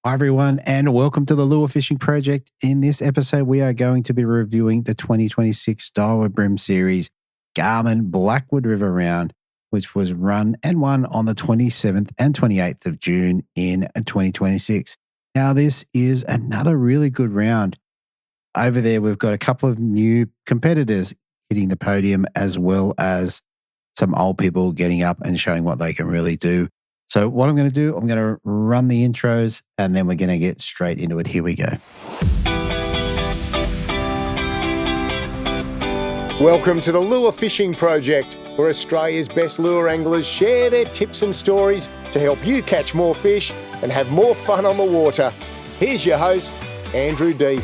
Hi everyone, and welcome to the Lure Fishing Project. In this episode, we are going to be reviewing the 2026 Daiwa BREAM Series Garmin Blackwood River Round, which was run and won on the 27th and 28th of June in 2026. Now, this is another really good round. Over there, we've got a couple of new competitors hitting the podium, as well as some old people getting up and showing what they can really do. So what I'm going to do, I'm going to run the intros and then we're going to get straight into it. Here we go. Welcome to the Lure Fishing Project, where Australia's best lure anglers share their tips and stories to help you catch more fish and have more fun on the water. Here's your host, Andrew D.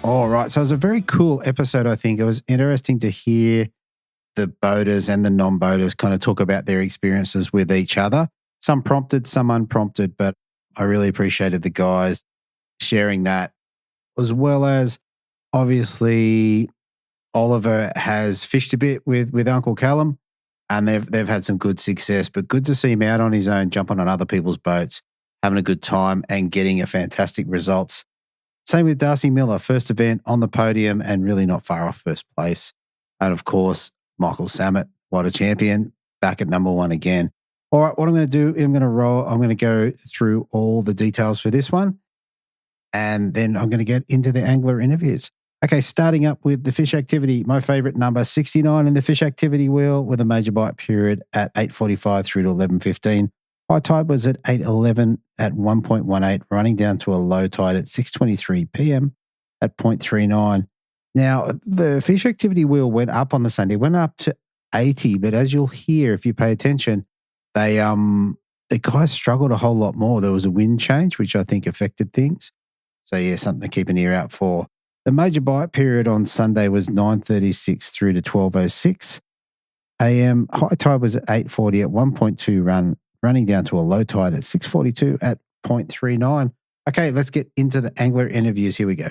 All right. So it was a very cool episode, I think. It was interesting to hear the boaters and the non-boaters kind of talk about their experiences with each other. Some prompted, some unprompted, but I really appreciated the guys sharing that, as well as obviously Oliver has fished a bit with Uncle Callum and they've had some good success, but good to see him out on his own, jumping on other people's boats, having a good time and getting a fantastic results. Same with Darcy Miller, first event on the podium and really not far off first place. And of course, Michael Samet, what a champion, back at number one again. All right, what I'm going to do, I'm going to go through all the details for this one. And then I'm going to get into the angler interviews. Okay, starting up with the fish activity, my favorite number, 69 in the fish activity wheel with a major bite period at 8:45 through to 11:15. High tide was at 8:11 at 1.18, running down to a low tide at 6:23 p.m. at 0.39. Now, the fish activity wheel went up on the Sunday, went up to 80, but as you'll hear if you pay attention, the guys struggled a whole lot more. There was a wind change, which I think affected things. So yeah, something to keep an ear out for. The major bite period on Sunday was 9:36 through to 12:06 a.m. High tide was at 8:40 at 1.2 running down to a low tide at 6:42 at 0.39. Okay, let's get into the angler interviews. Here we go.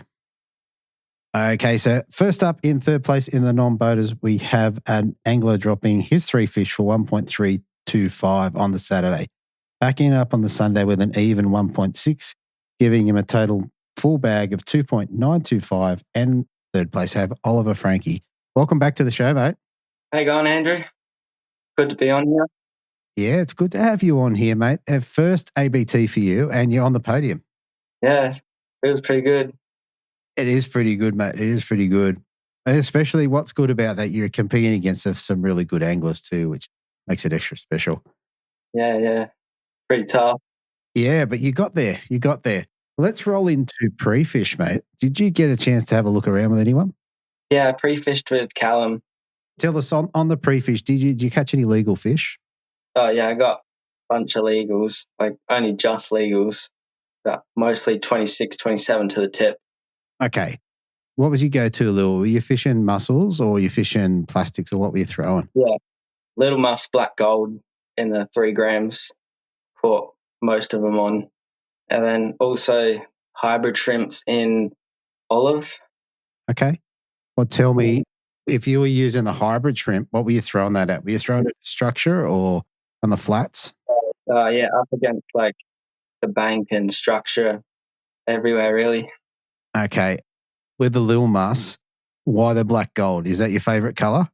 Okay, so first up in third place in the non-boaters, we have an angler dropping his three fish for 1.325 on the Saturday. Backing up on the Sunday with an even 1.6, giving him a total full bag of 2.925. And third place have Oliver Frankie. Welcome back to the show, mate. How you going, Andrew? Good to be on here. Yeah, it's good to have you on here, mate. First ABT for you, and you're on the podium. Yeah, it was pretty good. It is pretty good, mate. It is pretty good. And especially what's good about that, you're competing against some really good anglers too, which makes it extra special. Yeah. Pretty tough. Yeah, but you got there. Let's roll into pre-fish, mate. Did you get a chance to have a look around with anyone? Yeah, I pre-fished with Callum. Tell us on the pre-fish, did you catch any legal fish? Oh, yeah, I got a bunch of legals, like only just legals, but mostly 26, 27 to the tip. Okay. What was your go-to lure? Were you fishing mussels or were you fishing plastics or what were you throwing? Yeah, little muffs, black gold in the 3 grams, caught most of them on. And then also hybrid shrimps in olive. Okay. Well, tell me, if you were using the hybrid shrimp, what were you throwing that at? Were you throwing it at structure or on the flats? Yeah, up against like the bank and structure everywhere, really. Okay. With the Lil Muss, why the black gold? Is that your favourite colour?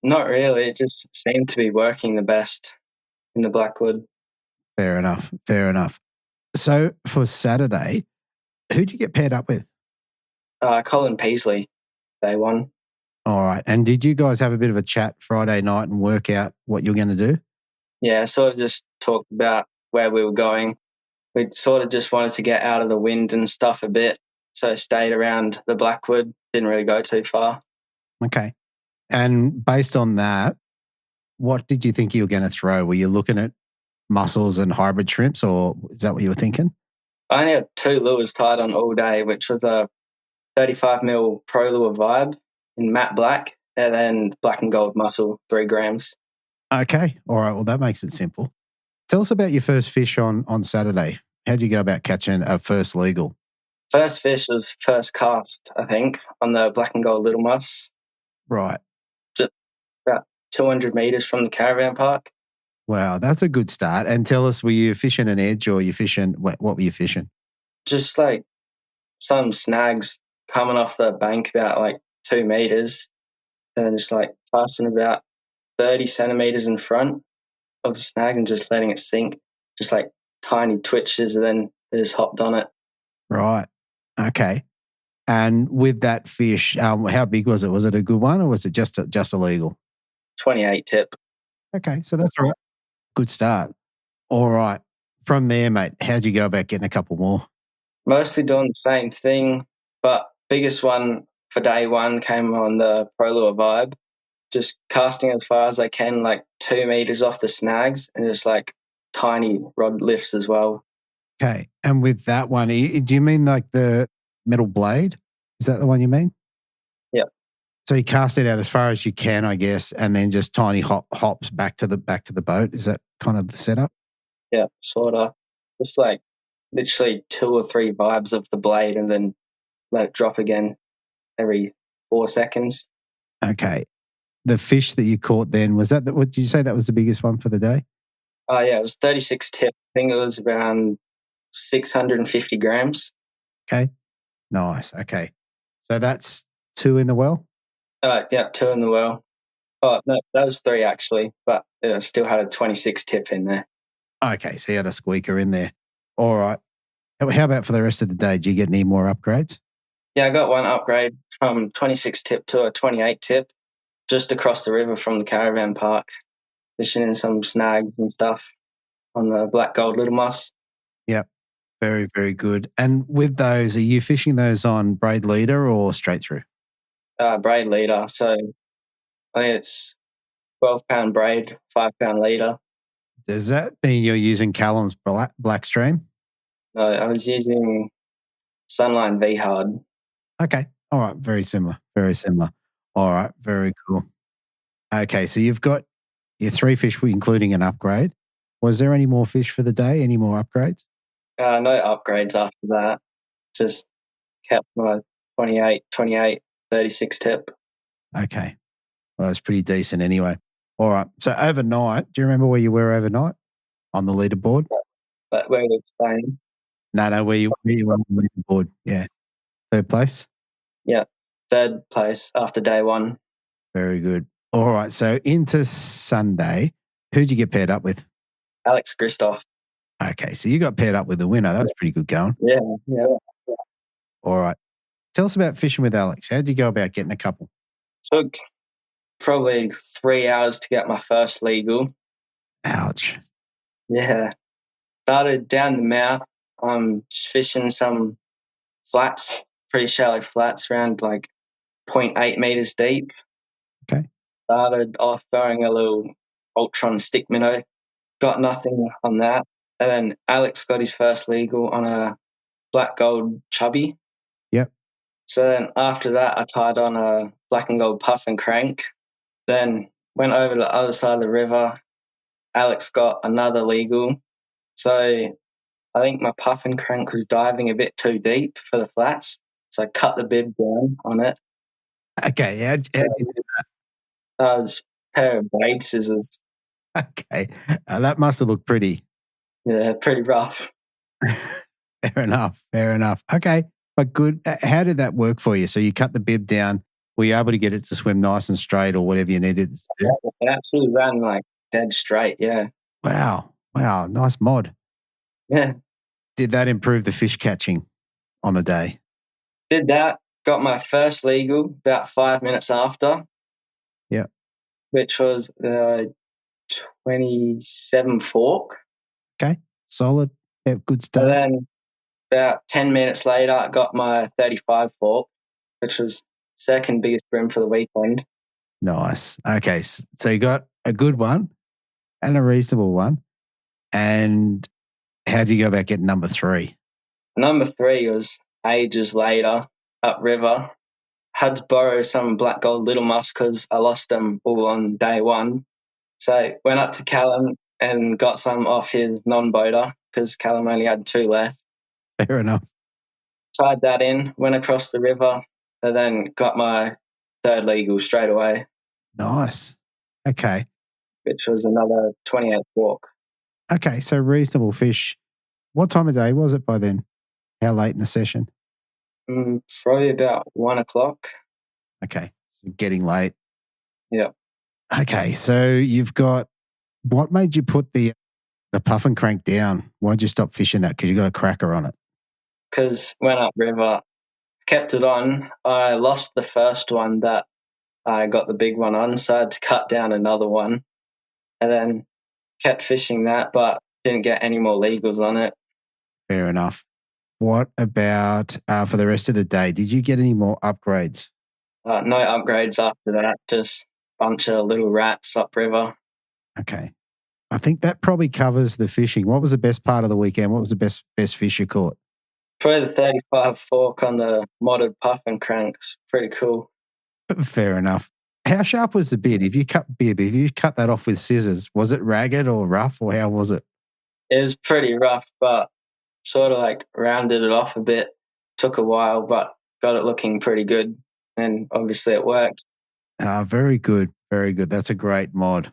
Not really. It just seemed to be working the best in the Blackwood. Fair enough. So for Saturday, who'd you get paired up with? Colin Peasley, day one. All right. And did you guys have a bit of a chat Friday night and work out what you're going to do? Yeah, sort of just talked about where we were going. We sort of just wanted to get out of the wind and stuff a bit, so stayed around the Blackwood, didn't really go too far. Okay. And based on that, what did you think you were going to throw? Were you looking at mussels and hybrid shrimps, or is that what you were thinking? I only had 2 lures tied on all day, which was a 35mm Pro Lure Vibe in matte black and then black and gold mussel, 3 grams. Okay. All right. Well, that makes it simple. Tell us about your first fish on Saturday. How'd you go about catching a first legal? First fish was first cast, I think, on the black and gold little muss. Right. Just about 200 metres from the caravan park. Wow, that's a good start. And tell us, were you fishing an edge or you fishing, what were you fishing? Just like some snags coming off the bank about like 2 metres and then just like passing about 30 centimetres in front of the snag and just letting it sink, just like tiny twitches, and then they just hopped on it. Right. Okay. And with that fish, how big was it? Was it a good one or was it just illegal? 28 tip. Okay, so that's all right. Good start. All right. From there, mate, how'd you go about getting a couple more? Mostly doing the same thing, but biggest one for day one came on the Pro Lure Vibe. Just casting as far as I can, like 2 metres off the snags, and just like tiny rod lifts as well. Okay. And with that one, do you mean like the metal blade? Is that the one you mean? Yeah. So you cast it out as far as you can, I guess, and then just tiny hops back to the boat. Is that kind of the setup? Yeah, sort of. Just like literally 2 or 3 vibes of the blade and then let it drop again every 4 seconds. Okay. The fish that you caught then, was that, what did you say that was the biggest one for the day? Oh, yeah, it was 36 tip. I think it was around 650 grams. Okay. Nice. Okay. So that's 2 in the well? Yeah, 2 in the well. Oh, no, that was 3 actually, but I still had a 26 tip in there. Okay. So you had a squeaker in there. All right. How about for the rest of the day? Did you get any more upgrades? Yeah, I got one upgrade from 26 tip to a 28 tip just across the river from the caravan park, fishing in some snags and stuff on the black gold little muss. Yep. Very, very good. And with those, are you fishing those on braid leader or straight through? Braid leader. So I think it's 12-pound braid, 5-pound leader. Does that mean you're using Callum's black stream? No, I was using Sunline V Hard. Okay. All right. Very similar. Very similar. All right. Very cool. Okay. So you've got your 3 fish, including an upgrade. Was there any more fish for the day? Any more upgrades? No upgrades after that. Just kept my 28, 36 tip. Okay. Well, that's pretty decent anyway. All right. So overnight, do you remember where you were overnight on the leaderboard? But where we were staying. No, where you were on the leaderboard. Yeah. 3rd place? Yeah, 3rd place after day one. Very good. All right. So into Sunday, who'd you get paired up with? Alex Christoph. Okay. So you got paired up with the winner. That was pretty good going. Yeah. All right. Tell us about fishing with Alex. How'd you go about getting a couple? Took probably 3 hours to get my first legal. Ouch. Yeah. Started down the mouth, just fishing some flats, pretty shallow flats around like 0.8 metres deep. Okay. Started off throwing a little Ultron stick minnow. Got nothing on that. And then Alex got his first legal on a black gold chubby. Yep. So then after that, I tied on a black and gold puff and crank. Then went over to the other side of the river. Alex got another legal. So I think my puff and crank was diving a bit too deep for the flats. So I cut the bib down on it. Okay. How'd you do Just a pair of blade scissors. that? Okay. That must have looked pretty. Yeah, pretty rough. Fair enough. Okay. But good. How did that work for you? So you cut the bib down. Were you able to get it to swim nice and straight or whatever you needed it to do? It actually ran like dead straight, yeah. Wow. Nice mod. Yeah. Did that improve the fish catching on the day? Did that. Got my first legal about 5 minutes after. Yeah. Which was 27 fork. Okay. Solid. Yeah, good start. And then about 10 minutes later, I got my 35 fork, which was second biggest bream for the weekend. Nice. Okay. So you got a good one and a reasonable one. And how do you go about getting number 3? Number 3 was ages later, upriver. Had to borrow some black gold little muss because I lost them all on day one. So went up to Callum and got some off his non-boater because Callum only had 2 left. Fair enough. Tied that in, went across the river, and then got my 3rd legal straight away. Nice. Okay. which was another 28 walk. Okay, so reasonable fish. What time of day was it by then? How late in the session? Probably about 1 o'clock. Okay, so getting late. Yeah. Okay, so you've got, what made you put the puff and crank down? Why'd you stop fishing that? Because you got a cracker on it. Because went upriver, kept it on. I lost the first one that I got the big one on, so I had to cut down another one. And then kept fishing that, but didn't get any more legals on it. Fair enough. What about for the rest of the day? Did you get any more upgrades? No upgrades after that, just a bunch of little rats upriver. Okay. I think that probably covers the fishing. What was the best part of the weekend? What was the best fish you caught? Probably the 35 fork on the modded puff and cranks. Pretty cool. Fair enough. How sharp was the bit? If you cut that off with scissors, was it ragged or rough, or how was it? It was pretty rough, but sort of like rounded it off a bit. Took a while, but got it looking pretty good. And obviously it worked. Very good. Very good. That's a great mod.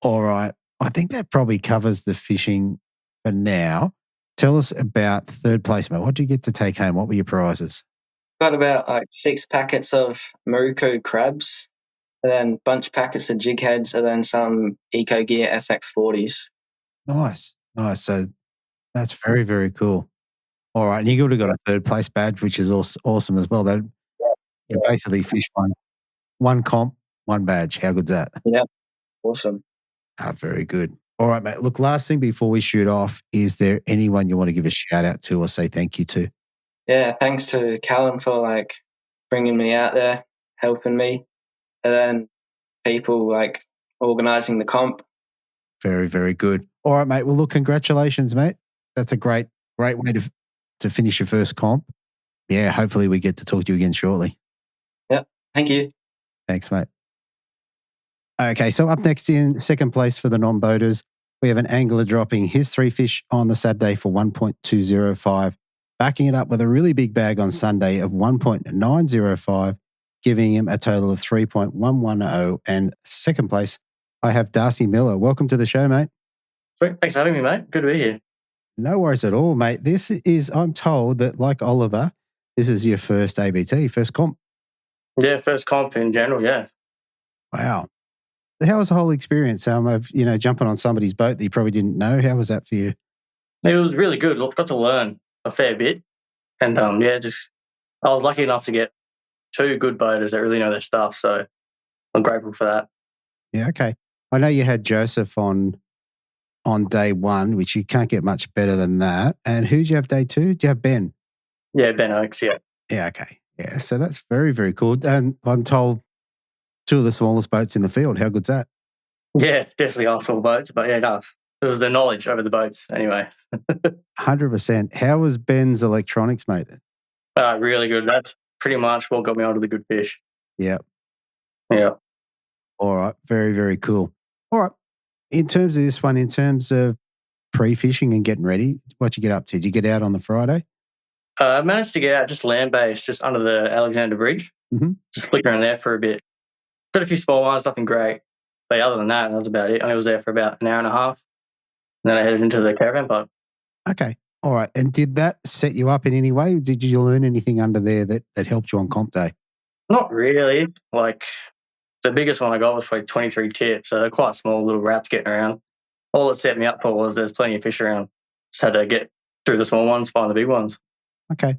All right. I think that probably covers the fishing for now. Tell us about third place, mate. What did you get to take home? What were your prizes? Got about like 6 packets of Maruku crabs, and then a bunch of packets of jig heads, and then some Eco Gear SX40s. Nice. So that's very, very cool. All right. And you would have got a third place badge, which is awesome as well. You basically fish one comp, one badge. How good's that? Yeah. Awesome. Very good. All right, mate. Look, last thing before we shoot off, is there anyone you want to give a shout out to or say thank you to? Yeah, thanks to Callum for like bringing me out there, helping me, and then people like organising the comp. Very, very good. All right, mate. Well, look, congratulations, mate. That's a great way to finish your first comp. Yeah, hopefully we get to talk to you again shortly. Yeah, thank you. Thanks, mate. Okay, so up next in second place for the non-boaters, we have an angler dropping his 3 fish on the Saturday for 1.205, backing it up with a really big bag on Sunday of 1.905, giving him a total of 3.110. And second place, I have Darcy Miller. Welcome to the show, mate. Sweet. Thanks for having me, mate. Good to be here. No worries at all, mate. This is, I'm told that like Oliver, this is your first ABT, first comp. Yeah, first comp in general, yeah. Wow. How was the whole experience? Of jumping on somebody's boat that you probably didn't know. How was that for you? It was really good. Look, got to learn a fair bit. And I was lucky enough to get 2 good boaters that really know their stuff. So I'm grateful for that. Yeah, okay. I know you had Joseph on day 1, which you can't get much better than that. And who did you have day 2? Do you have Ben? Yeah, Ben Oakes, yeah. Yeah, okay. Yeah, so that's very, very cool. And I'm told 2 of the smallest boats in the field. How good's that? Yeah, definitely are small boats, but yeah, no. It was the knowledge over the boats anyway. 100%. How was Ben's electronics, mate? Really good. That's pretty much what got me onto the good fish. Yeah. Yeah. All right. Very, very cool. All right. In terms of this one, in terms of pre-fishing and getting ready, what'd you get up to? Did you get out on the Friday? I managed to get out just land-based, just under the Alexander Bridge. Mm-hmm. Just flicked around there for a bit. Got a few small ones, nothing great. But other than that was about it. I was there for about an hour and a half. And then I headed into the caravan park. Okay. All right. And did that set you up in any way? Did you learn anything under there that helped you on comp day? Not really. Like, the biggest one I got was like 23 tips. So they're quite small little rats getting around. All it set me up for was there's plenty of fish around. Just had to get through the small ones, find the big ones. Okay.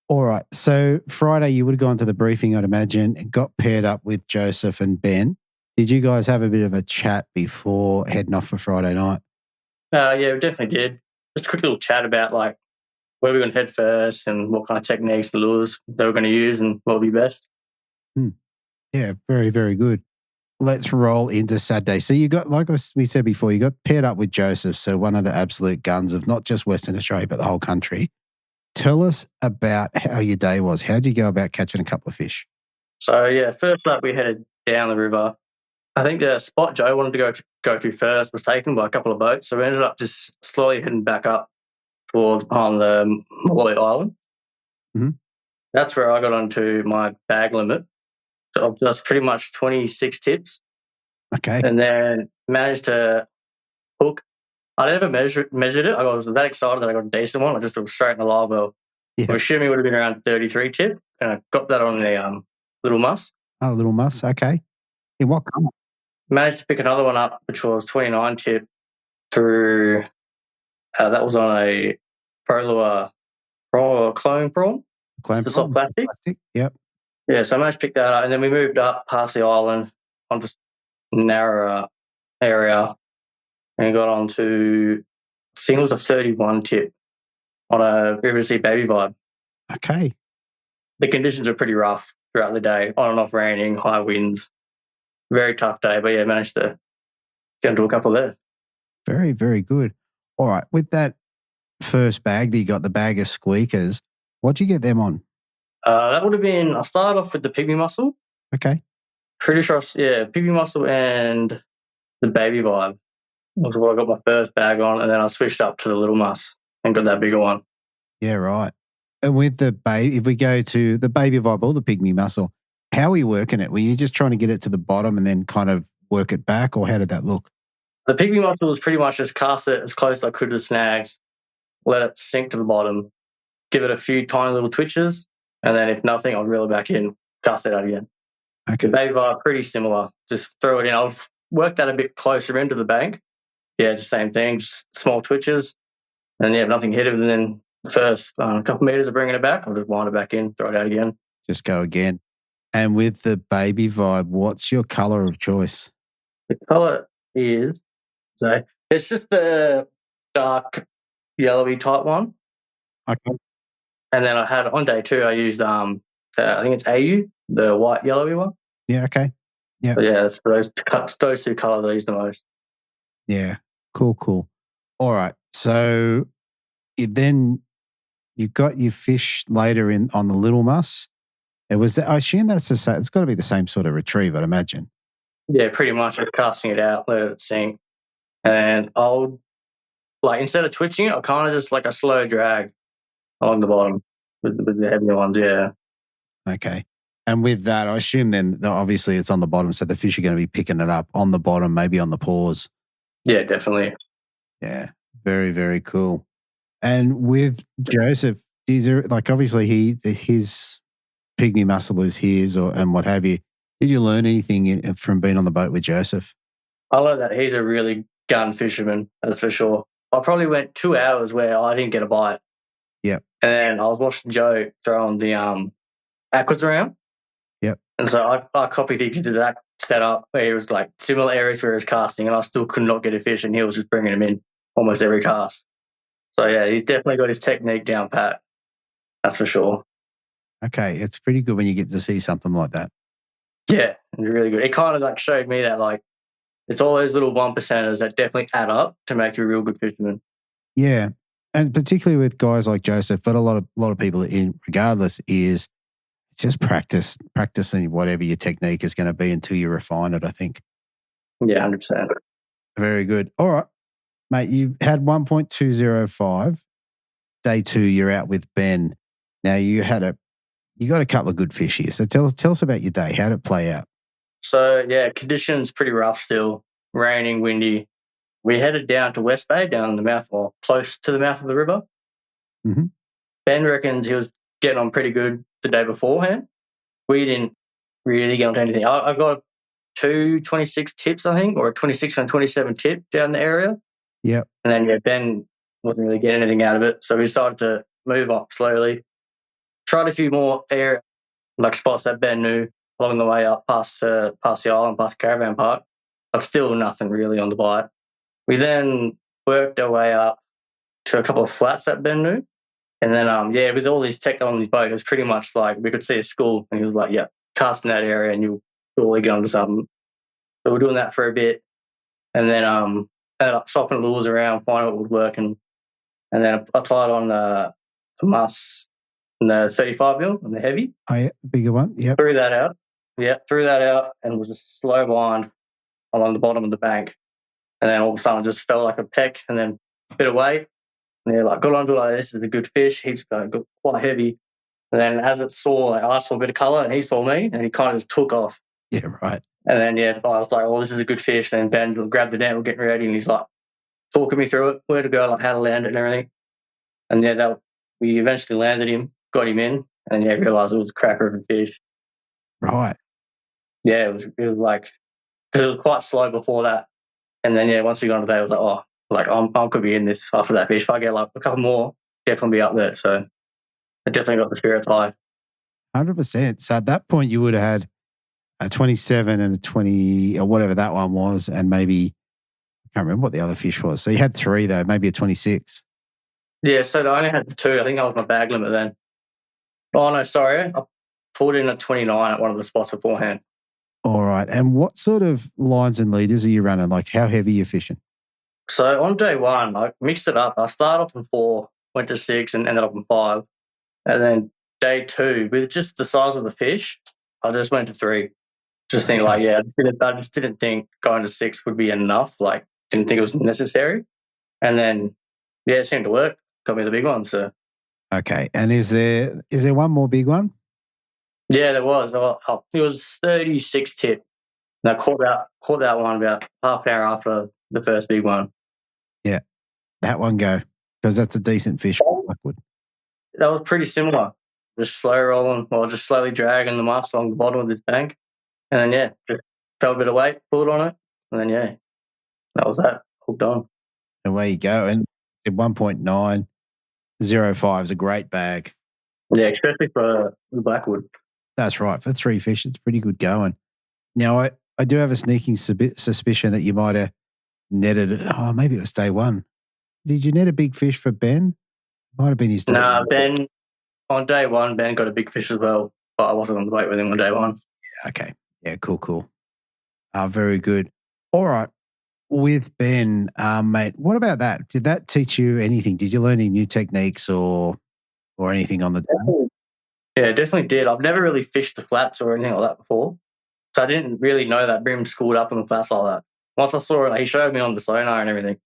All right. So Friday you would have gone to the briefing, I'd imagine, and got paired up with Joseph and Ben. Did you guys have a bit of a chat before heading off for Friday night? Yeah, we definitely did. Just a quick little chat about like where we're going to head first and what kind of techniques and lures they were going to use and what would be best. Yeah, very, very good. Let's roll into Saturday. So you got, like we said before, you got paired up with Joseph, so one of the absolute guns of not just Western Australia, but the whole country. Tell us about how your day was. How did you go about catching a couple of fish? So, yeah, first up we headed down the river. I think the spot Joe wanted to go to first was taken by a couple of boats, so we ended up just slowly heading back up towards on the Malloy Island. Mm-hmm. That's where I got onto my bag limit of just pretty much 26 tips. Okay. And then managed to hook. I never measured it. I was that excited that I got a decent one. I just was straight in the live well. Yeah. I'm assuming it would have been around 33 tip, and I got that on a little muss. Oh, a little muss. Okay. In what colour? Managed to pick another one up, which was 29 tip through. That was on a Pro Lure clone prawn. Clone The soft plastic. Yep. Yeah, so I managed to pick that up, and then we moved up past the island on just narrower area and got onto, I think it was a 31 tip on a previously baby vibe. Okay. The conditions are pretty rough throughout the day, on and off raining, high winds. Very tough day, but yeah, managed to get into a couple there. Very, very good. All right. With that first bag that you got, the bag of squeakers, what'd you get them on? That would have been, I started off with the pygmy mussel. Okay. Pretty sure, yeah, pygmy mussel and the baby vibe was what I got my first bag on, and then I switched up to the little muss and got that bigger one. Yeah, right. And with the baby, if we go to the baby vibe or the pygmy mussel, how are you working it? Were you just trying to get it to the bottom and then kind of work it back, or how did that look? The pygmy mussel was pretty much just cast it as close as I could to the snags, let it sink to the bottom, give it a few tiny little twitches, and then if nothing, I'll reel it back in, cast it out again. Okay. The baby vibe, pretty similar. Just throw it in. I'll work that a bit closer into the bank. Yeah, just same thing, just small twitches. And yeah, if nothing hit it, and then the first couple meters of bringing it back, I'll just wind it back in, throw it out again. Just go again. And with the baby vibe, what's your colour of choice? The colour is, so it's just the dark yellowy type one. Okay. And then I had on day 2, I used I think it's AU, the white yellowy one. Yeah. Okay. Yeah. But yeah, it's those two colours I use the most. Yeah. Cool. All right. So then you got your fish later in on the little muss. It was. I assume that's the same. It's got to be the same sort of retrieve, I'd imagine. Yeah, pretty much. Just casting it out, let it sink, and I'll instead of twitching it, I'll kind of just like a slow drag along the bottom with the heavier ones. Yeah. Okay. And with that, I assume then obviously it's on the bottom, so the fish are going to be picking it up on the bottom, maybe on the paws. Yeah, definitely. Yeah. Very, very cool. And with Joseph, is there, obviously his pygmy mussel is his, and what have you. Did you learn anything from being on the boat with Joseph? I learned that he's a really gun fisherman, that's for sure. I probably went 2 hours where I didn't get a bite. Yep. And I was watching Joe throwing the backwards around. Yep. And so I copied into that setup where it was like similar areas where he was casting, and I still could not get a fish, and he was just bringing them in almost every cast. So yeah, he's definitely got his technique down pat. That's for sure. Okay, it's pretty good when you get to see something like that. Yeah, it's really good. It kind of showed me that it's all those little 1%ers that definitely add up to make you a real good fisherman. Yeah, and particularly with guys like Joseph, but a lot of people regardless, is just practicing whatever your technique is going to be until you refine it, I think. Yeah, 100%. Very good. All right, mate, you had 1.205. Day 2, you're out with Ben. Now you got a couple of good fish here. So tell us about your day. How did it play out? So yeah, conditions pretty rough still. Raining, windy. We headed down to West Bay, down in the mouth, or close to the mouth of the river. Mm-hmm. Ben reckons he was getting on pretty good the day beforehand. We didn't really get onto anything. I got 2 26 tips, I think, or a 26 and a 27 tip down the area. Yep. And then Ben wasn't really getting anything out of it. So we started to move up slowly. Tried a few more spots that Ben knew along the way up past the island, past the caravan park, but still nothing really on the bite. We then worked our way up to a couple of flats that Ben knew. And then, with all these tech on his boat, it was pretty much like we could see a school, and he was like, yeah, cast in that area and you'll surely get onto something. So we're doing that for a bit. And then ended up swapping lures around, finding what would work. And then I tried on the muss and the 35 mil and the heavy. Oh, yeah, the bigger one. Yep. Threw that out. Yeah, threw that out and was just slow blind along the bottom of the bank. And then all of a sudden it just felt like a peck and then a bit of weight. And got onto this is a good fish. He's got quite heavy. And then as it saw, I saw a bit of colour and he saw me and he kind of just took off. Yeah, right. And then, I was like, well, this is a good fish. Then Ben grabbed the net, we're getting ready, and he's like talking me through it, where to go, like how to land it and everything. And we eventually landed him, got him in, and realised it was a cracker of a fish. Right. Yeah, it was like, because it was quite slow before that. And then, once we got into that, I was like, oh, like I could be in this after that fish. If I get like a couple more, definitely be up there. So I definitely got the spirits high. 100%. So at that point, you would have had a 27 and a 20 or whatever that one was, and maybe, I can't remember what the other fish was. So you had 3 though, maybe a 26. Yeah, so I only had 2. I think that was my bag limit then. Oh, no, sorry. I pulled in at 29 at one of the spots beforehand. All right. And what sort of lines and leaders are you running? Like how heavy are you fishing? So on day 1, I mixed it up. I started off in 4, went to 6 and ended up in 5. And then day 2, with just the size of the fish, I just went to 3. Just think I just didn't think going to 6 would be enough. Like, didn't think it was necessary. And then, it seemed to work. Got me the big one. So. Okay. And is there one more big one? Yeah, there was. It was 36 tip. And I caught that one about half an hour after the first big one. Yeah. That one go. Because that's a decent fish for Blackwood. That was pretty similar. Just slow rolling, or just slowly dragging the mussel along the bottom of the tank. And then, just felt a bit of weight, pulled on it. And then, that was that. Hooked on. Away you go. And at 1.905 is a great bag. Yeah, especially for the Blackwood. That's right. For 3 fish, it's pretty good going. Now, I do have a sneaking suspicion that you might have netted, maybe it was day 1. Did you net a big fish for Ben? Might have been his day. No, Ben, on day 1, Ben got a big fish as well, but I wasn't on the boat with him on day 1. Yeah, okay. Yeah, cool. Very good. All right. With Ben, mate, what about that? Did that teach you anything? Did you learn any new techniques or anything on the day? Yeah, definitely did. I've never really fished the flats or anything like that before. So I didn't really know that BREAM schooled up on the flats like that. Once I saw it, he showed me on the sonar and everything.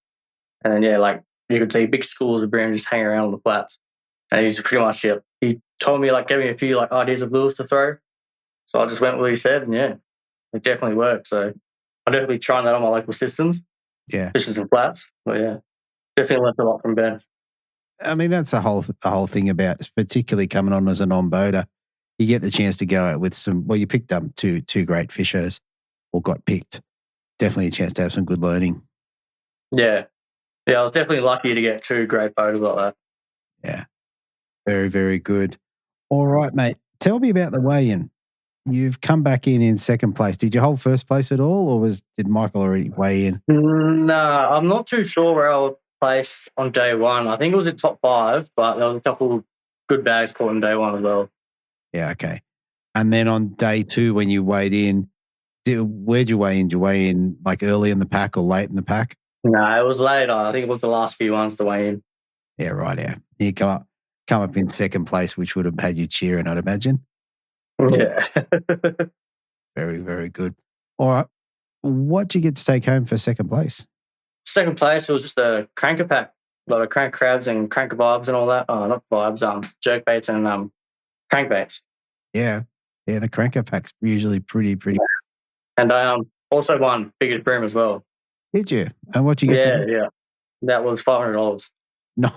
And then, you could see big schools of BREAM just hanging around on the flats. And he's pretty much, he told me, gave me a few, ideas of lures to throw. So I just went with what he said, and, it definitely worked. So I'm definitely trying that on my local systems. Yeah. Fishing some flats. But, definitely learned a lot from Ben. I mean, that's the whole thing about, particularly coming on as a non-boater. You get the chance to go out with you picked up two great fishers, or got picked. Definitely a chance to have some good learning. Yeah. Yeah, I was definitely lucky to get 2 great boaters like that. Yeah. Very, very good. All right, mate. Tell me about the weigh-in. You've come back in second place. Did you hold first place at all, or did Michael already weigh in? No, I'm not too sure where I was placed on day 1. I think it was in top 5, but there was a couple of good bags caught on day 1 as well. Yeah, okay. And then on day 2, when you weighed in, where'd you weigh in? Did you weigh in early in the pack or late in the pack? No, it was later. I think it was the last few ones to weigh in. Yeah, right. Yeah, you come up in second place, which would have had you cheering, I'd imagine. Yeah. Very, very good. All right. What did you get to take home for second place? Second place, it was just a cranker pack. A lot of crank crabs and cranker vibes and all that. Not vibes, jerk baits and crankbaits. Yeah. Yeah, the cranker pack's usually pretty. And I also won biggest BREAM as well. Did you? And what did you get? Yeah. That was $500. No.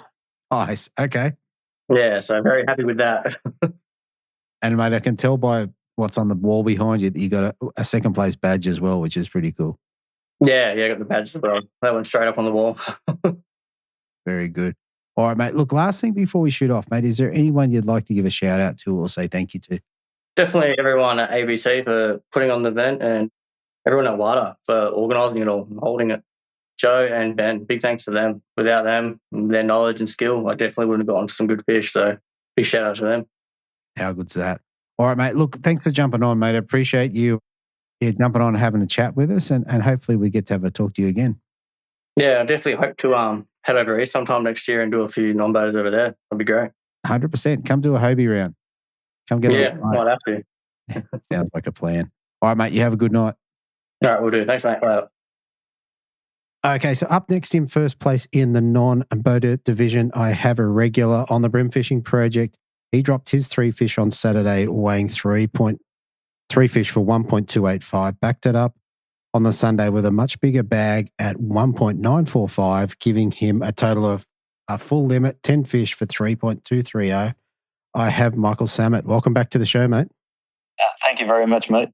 Nice. Okay. Yeah, so very happy with that. And mate, I can tell by what's on the wall behind you that you got a second place badge as well, which is pretty cool. Yeah, I got the badge as well. That went straight up on the wall. Very good. All right, mate. Look, last thing before we shoot off, mate, is there anyone you'd like to give a shout out to or say thank you to? Definitely everyone at ABC for putting on the event, and everyone at WADA for organising it all and holding it. Joe and Ben, big thanks to them. Without them, their knowledge and skill, I definitely wouldn't have gotten some good fish. So big shout out to them. How good's that? All right, mate. Look, thanks for jumping on, mate. I appreciate you jumping on and having a chat with us, and hopefully we get to have a talk to you again. Yeah, I definitely hope to head over east sometime next year and do a few non-boaters over there. That'd be great. 100%. Come do a Hobie round. Come get a might have to. Sounds like a plan. All right, mate. You have a good night. All right, we'll do. Thanks, mate. Bye. Okay, so up next in first place in the non-boater division, I have a regular on the BREAM Fishing Project. He dropped his 3 fish on Saturday, weighing 3.2 3 fish for 1.285. Backed it up on the Sunday with a much bigger bag at 1.945, giving him a total of a full limit, 10 fish for 3.230. I have Michael Samet. Welcome back to the show, mate. Thank you very much, mate.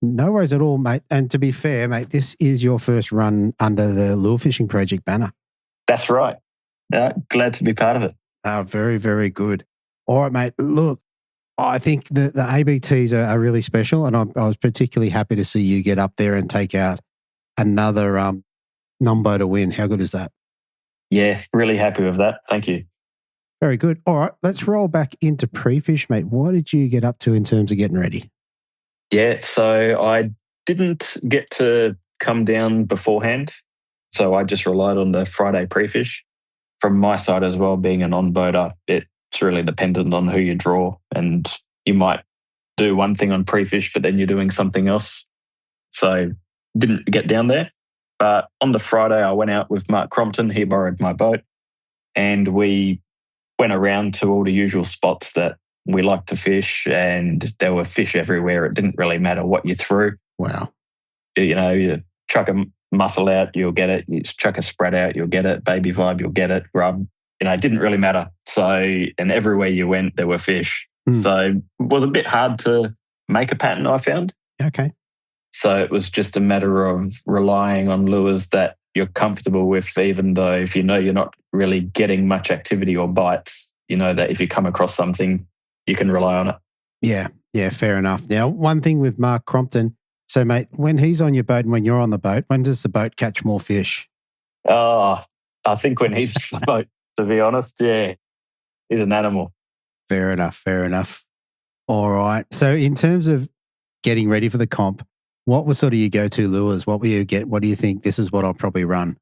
No worries at all, mate. And to be fair, mate, this is your first run under the Lure Fishing Project banner. That's right. Glad to be part of it. Very, very good. All right, mate. Look, I think the ABTs are really special, and I was particularly happy to see you get up there and take out another non-boater win. How good is that? Yeah, really happy with that. Thank you. Very good. All right, let's roll back into pre-fish, mate. What did you get up to in terms of getting ready? Yeah, so I didn't get to come down beforehand, so I just relied on the Friday pre-fish. From my side as well, being a non-boater, it's really dependent on who you draw, and you might do one thing on pre-fish, but then you're doing something else. So didn't get down there. But on the Friday, I went out with Mark Crompton. He borrowed my boat, and we went around to all the usual spots that we like to fish, and there were fish everywhere. It didn't really matter what you threw. Wow. You chuck a mussel out, you'll get it. You chuck a spread out, you'll get it. Baby vibe, you'll get it. Grub, it didn't really matter. So, and everywhere you went, there were fish. So it was a bit hard to make a pattern, I found. Okay. So it was just a matter of relying on lures that you're comfortable with, even though if you know you're not really getting much activity or bites, you know that if you come across something, you can rely on it. Yeah, fair enough. Now, one thing with Mark Crompton, so mate, when he's on your boat and when you're on the boat, when does the boat catch more fish? Oh, I think when he's on the boat, to be honest, yeah, he's an animal. Fair enough. All right. So in terms of getting ready for the comp, what were sort of your go-to lures? What will you get? What do you think? This is what I'll probably run.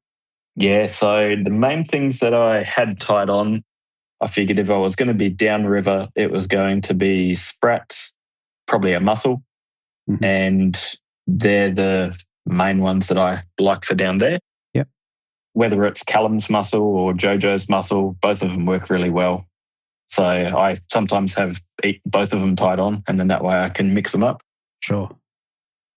Yeah, so the main things that I had tied on, I figured if I was going to be downriver, it was going to be sprats, probably a mussel, and they're the main ones that I like for down there. Yep. Whether it's Callum's mussel or Jojo's mussel, both of them work really well. So I sometimes have both of them tied on, and then that way I can mix them up. Sure.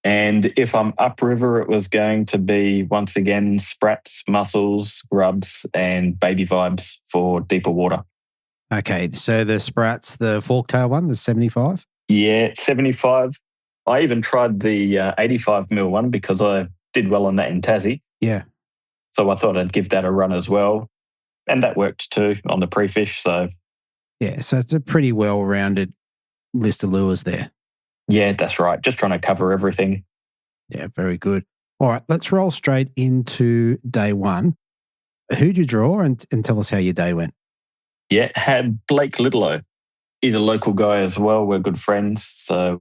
And if I'm upriver, it was going to be, once again, sprats, mussels, grubs, and baby vibes for deeper water. Okay, so the sprats, the forktail one, the 75? Yeah, 75. I even tried the 85mm one because I did well on that in Tassie. Yeah. So I thought I'd give that a run as well. And that worked too on the pre-fish. So yeah, so it's a pretty well-rounded list of lures there. Yeah, that's right. Just trying to cover everything. Yeah, very good. All right, let's roll straight into day one. Who'd you draw and tell us how your day went? Yeah, had Blake Littleow. He's a local guy as well. We're good friends. So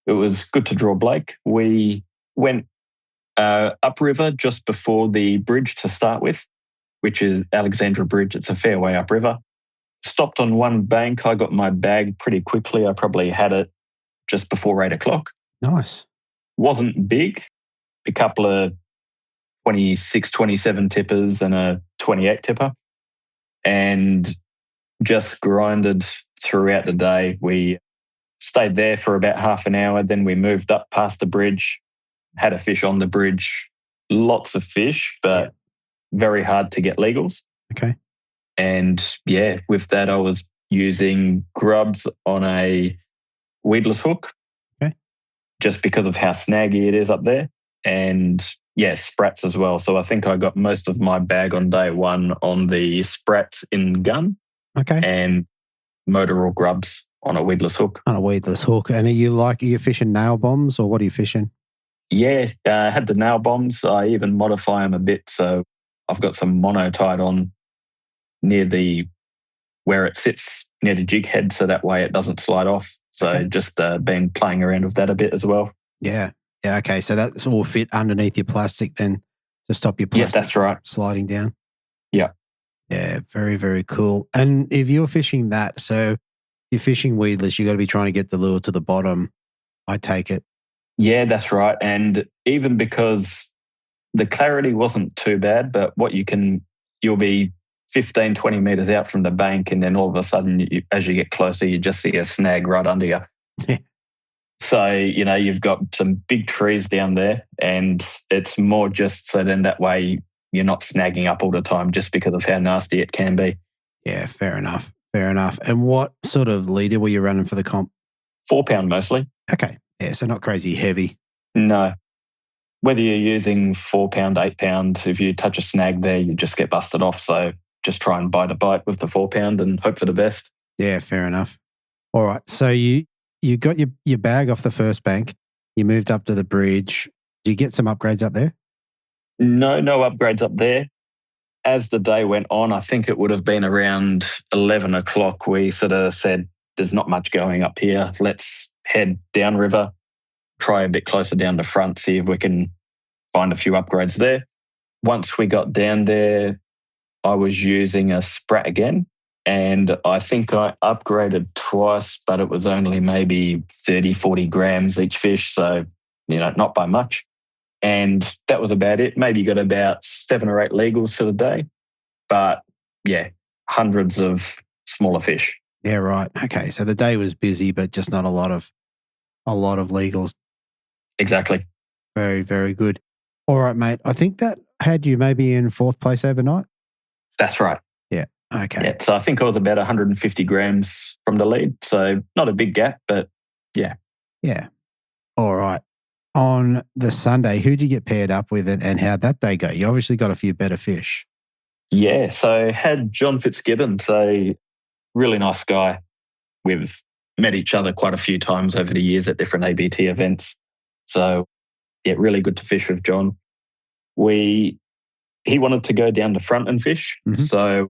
it was good to draw Blake. We went upriver just before the bridge to start with, which is Alexandra Bridge. It's a fair way upriver. Stopped on one bank. I got my bag pretty quickly. I probably had it just before 8 o'clock. Nice. Wasn't big. A couple of 26, 27 tippers and a 28 tipper. And just grinded throughout the day. We stayed there for about half an hour. Then we moved up past the bridge, had a fish on the bridge. Lots of fish, but very hard to get legals. Okay. And yeah, with that, I was using grubs on a weedless hook. Okay. Just because of how snaggy it is up there. And yeah, sprats as well. So I think I got most of my bag on day one on the sprats in gun. Okay. And motor or grubs on a weedless hook. On a weedless hook. And are you fishing nail bombs or what are you fishing? Yeah, I had the nail bombs. I even modify them a bit. So I've got some mono tied on near where it sits near the jig head. So that way it doesn't slide off. So just been playing around with that a bit as well. Yeah. Yeah. Okay. So that's all fit underneath your plastic then to stop your plastic that's right. sliding down. Yeah. Yeah. Very, very cool. And if you're fishing that, so you're fishing weedless, you got to be trying to get the lure to the bottom, I take it. Yeah, that's right. And even because the clarity wasn't too bad, but you'll be 15, 20 meters out from the bank, and then all of a sudden, as you get closer, you just see a snag right under you. So, you've got some big trees down there, and it's more just so then that way you're not snagging up all the time just because of how nasty it can be. Yeah, fair enough. Fair enough. And what sort of leader were you running for the comp? 4 pound mostly. Okay. Yeah, so not crazy heavy. No. Whether you're using 4 pound, 8 pound, if you touch a snag there, you just get busted off. So just try and bite a bite with the 4 pound and hope for the best. Yeah, fair enough. All right. So you got your bag off the first bank. You moved up to the bridge. Did you get some upgrades up there? No upgrades up there. As the day went on, I think it would have been around 11 o'clock, we sort of said, there's not much going up here. Let's head downriver, try a bit closer down the front, see if we can find a few upgrades there. Once we got down there, I was using a sprat again, and I think I upgraded twice, but it was only maybe 30, 40 grams each fish, so, not by much. And that was about it. Maybe got about 7 or 8 legals for the day. But yeah, hundreds of smaller fish. Yeah, right. Okay. So the day was busy, but just not a lot of legals. Exactly. Very, very good. All right, mate. I think that had you maybe in 4th place overnight. That's right. Yeah. Okay. Yeah, so I think I was about 150 grams from the lead. So not a big gap, but yeah. Yeah. All right. On the Sunday, who did you get paired up with and how'd that day go? You obviously got a few better fish. Yeah, so had John Fitzgibbon, so really nice guy. We've met each other quite a few times over the years at different ABT events. So yeah, really good to fish with John. He wanted to go down the front and fish. Mm-hmm. So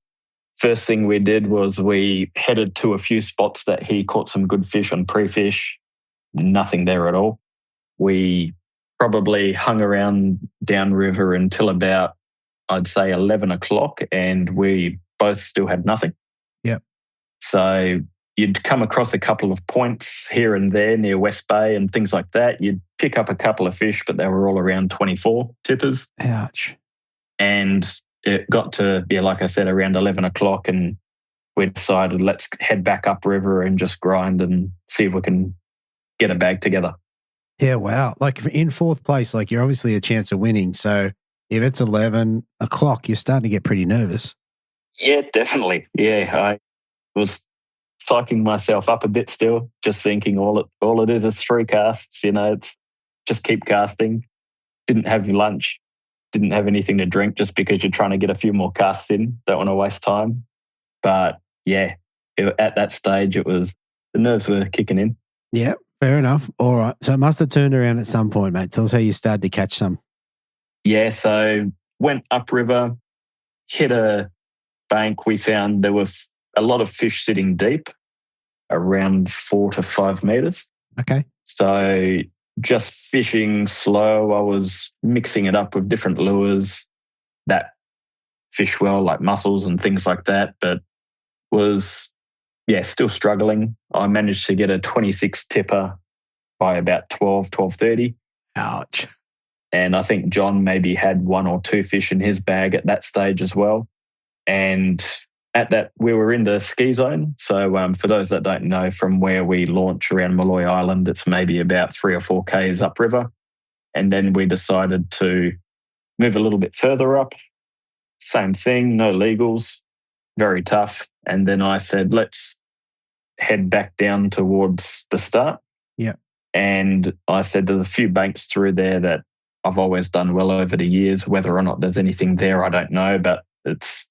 first thing we did was we headed to a few spots that he caught some good fish on pre-fish. Nothing there at all. We probably hung around downriver until about, I'd say, 11 o'clock, and we both still had nothing. Yep. So you'd come across a couple of points here and there near West Bay and things like that. You'd pick up a couple of fish, but they were all around 24 tippers. Ouch. And it got to, like I said, around 11 o'clock, and we decided let's head back upriver and just grind and see if we can get a bag together. Yeah, wow. Like in 4th place, like you're obviously a chance of winning. So if it's 11 o'clock, you're starting to get pretty nervous. Yeah, definitely. Yeah, I was psyching myself up a bit still, just thinking all it is 3 casts, it's just keep casting. Didn't have lunch, didn't have anything to drink just because you're trying to get a few more casts in. Don't want to waste time. But yeah, at that stage, the nerves were kicking in. Yeah. Fair enough. All right. So it must have turned around at some point, mate. Tell us how you started to catch some. Yeah. So went upriver, hit a bank. We found there were a lot of fish sitting deep, around 4 to 5 meters. Okay. So just fishing slow. I was mixing it up with different lures that fish well, like mussels and things like that, but was still struggling. I managed to get a 26 tipper by about 12:30. Ouch. And I think John maybe had 1 or 2 fish in his bag at that stage as well. And at that, we were in the ski zone. So for those that don't know, from where we launch around Malloy Island, it's maybe about 3 or 4 Ks upriver. And then we decided to move a little bit further up. Same thing, no legals, very tough. And then I said, let's head back down towards the start. Yeah. And I said there's a few banks through there that I've always done well over the years. Whether or not there's anything there, I don't know, but it's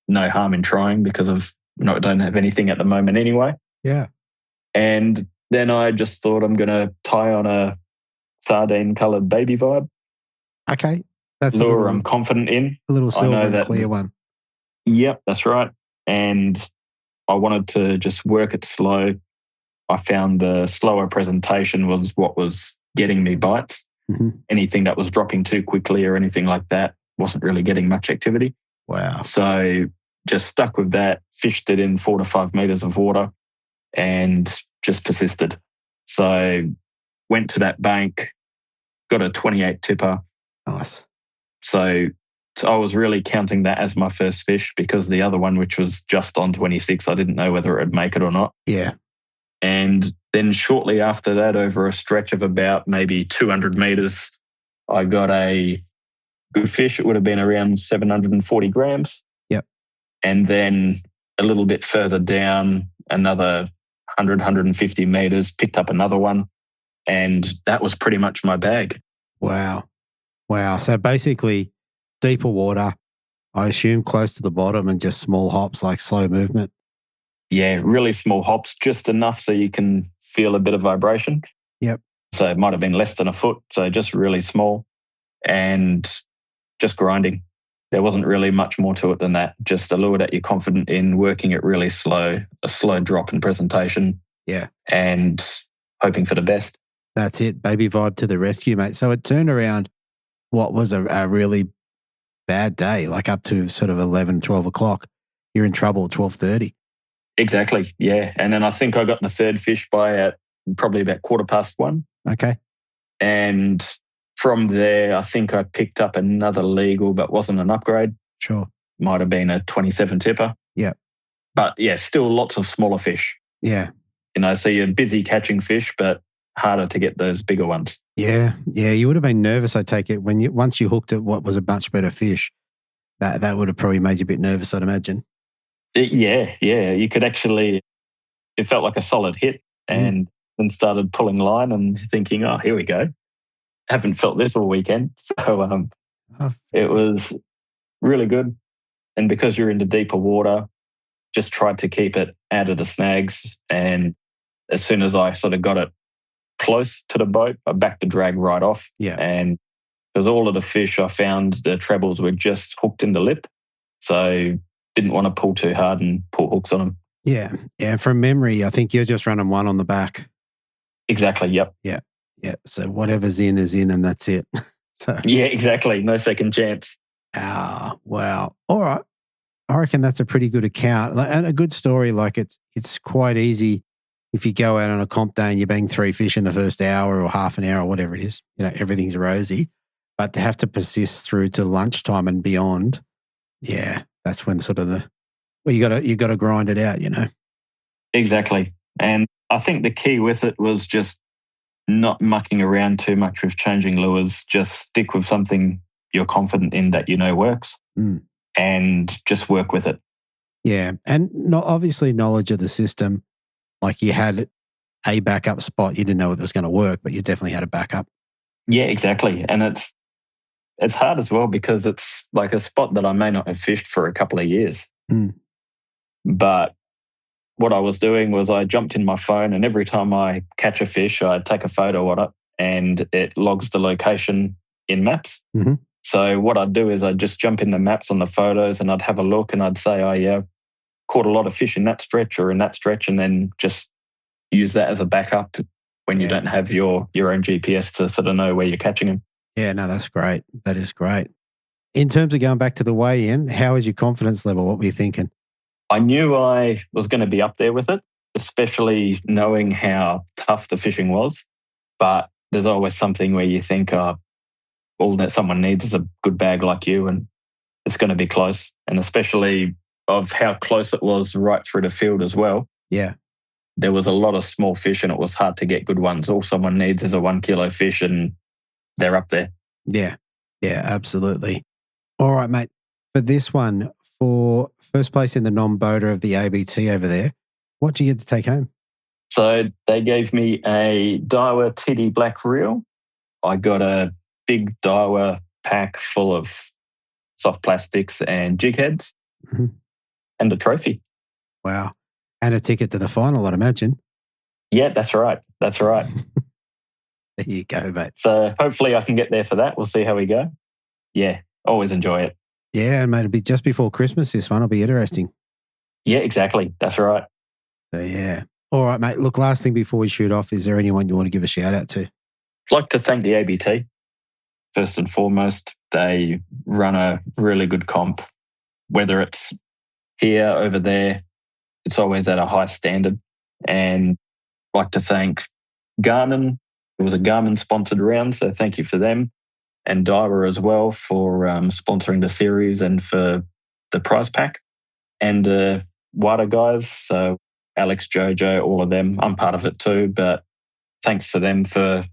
no harm in trying because I don't have anything at the moment anyway. Yeah. And then I just thought I'm going to tie on a sardine-coloured baby vibe. Okay. That's lure I'm confident in. A little silver and clear one. Yep, that's right. And I wanted to just work it slow. I found the slower presentation was what was getting me bites. Mm-hmm. Anything that was dropping too quickly or anything like that wasn't really getting much activity. Wow. So just stuck with that, fished it in 4 to 5 meters of water and just persisted. So went to that bank, got a 28 tipper. Nice. So I was really counting that as my first fish because the other one, which was just on 26, I didn't know whether it would make it or not. Yeah. And then shortly after that, over a stretch of about maybe 200 meters, I got a good fish. It would have been around 740 grams. Yep. And then a little bit further down, another 100, 150 meters, picked up another one. And that was pretty much my bag. Wow. So basically, deeper water, I assume close to the bottom, and just small hops, like slow movement. Yeah, really small hops, just enough so you can feel a bit of vibration. Yep. So it might have been less than a foot, so just really small and just grinding. There wasn't really much more to it than that. Just a lure that you're confident in, working it really slow, a slow drop in presentation. Yeah. And hoping for the best. That's it. Baby vibe to the rescue, mate. So it turned around what was a really bad day, like up to sort of 11, 12 o'clock. You're in trouble at 12:30. Exactly, yeah. And then I think I got the third fish by probably about 1:15. Okay. And from there, I think I picked up another legal, but wasn't an upgrade. Sure. Might have been a 27 tipper. Yeah. But yeah, still lots of smaller fish. Yeah. So you're busy catching fish, but harder to get those bigger ones. Yeah. You would have been nervous, I take it, once you hooked at what was a much better fish. That would have probably made you a bit nervous, I'd imagine. Yeah. You could actually, it felt like a solid hit, and then started pulling line and thinking, oh, here we go. Haven't felt this all weekend. So it was really good. And because you're into deeper water, just tried to keep it out of the snags. And as soon as I sort of got it close to the boat, I backed the drag right off. Yeah. And because all of the fish I found, the trebles were just hooked in the lip. So didn't want to pull too hard and pull hooks on them. Yeah. From memory, I think you're just running one on the back. Exactly. Yep. Yeah. So whatever's in is in, and that's it. So yeah, exactly. No second chance. Wow. All right. I reckon that's a pretty good account and a good story. Like it's quite easy if you go out on a comp day and you bang 3 fish in the first hour or half an hour or whatever it is. Everything's rosy. But to have to persist through to lunchtime and beyond, yeah, that's when sort of you got to grind it out. Exactly. And I think the key with it was just not mucking around too much with changing lures. Just stick with something you're confident in that works, and just work with it. Yeah, and obviously knowledge of the system. Like you had a backup spot. You didn't know it was going to work, but you definitely had a backup. Yeah, exactly. And it's hard as well because it's like a spot that I may not have fished for a couple of years. But what I was doing was I jumped in my phone, and every time I catch a fish, I'd take a photo of it, and it logs the location in maps. Mm-hmm. So what I'd do is I'd just jump in the maps on the photos, and I'd have a look, and I'd say, oh yeah, caught a lot of fish in that stretch or in that stretch, and then just use that as a backup when you don't have your own GPS to sort of know where you're catching them. Yeah, no, that's great. That is great. In terms of going back to the weigh-in, how is your confidence level? What were you thinking? I knew I was going to be up there with it, especially knowing how tough the fishing was. But there's always something where you think, all that someone needs is a good bag like you, and it's going to be close. And especially of how close it was right through the field as well. Yeah. There was a lot of small fish, and it was hard to get good ones. All someone needs is a 1 kilo fish, and they're up there. Yeah, absolutely. All right, mate. For this one, for first place in the non-boater of the ABT over there, what do you get to take home? So they gave me a Daiwa TD black reel. I got a big Daiwa pack full of soft plastics and jig heads, and a trophy. Wow. And a ticket to the final, I'd imagine. Yeah, that's right. There you go, mate. So hopefully I can get there for that. We'll see how we go. Yeah, always enjoy it. Yeah, mate, it'll be just before Christmas, this one. It'll be interesting. Yeah, exactly. That's right. So, yeah. All right, mate. Look, last thing before we shoot off, is there anyone you want to give a shout out to? I'd like to thank the ABT. First and foremost, they run a really good comp. Whether it's here, over there, it's always at a high standard. And I'd like to thank Garmin. It was a Garmin-sponsored round, so thank you for them. And Daiwa as well for sponsoring the series and for the prize pack. And WADA guys, so Alex, Jojo, all of them. I'm part of it too, but thanks to them for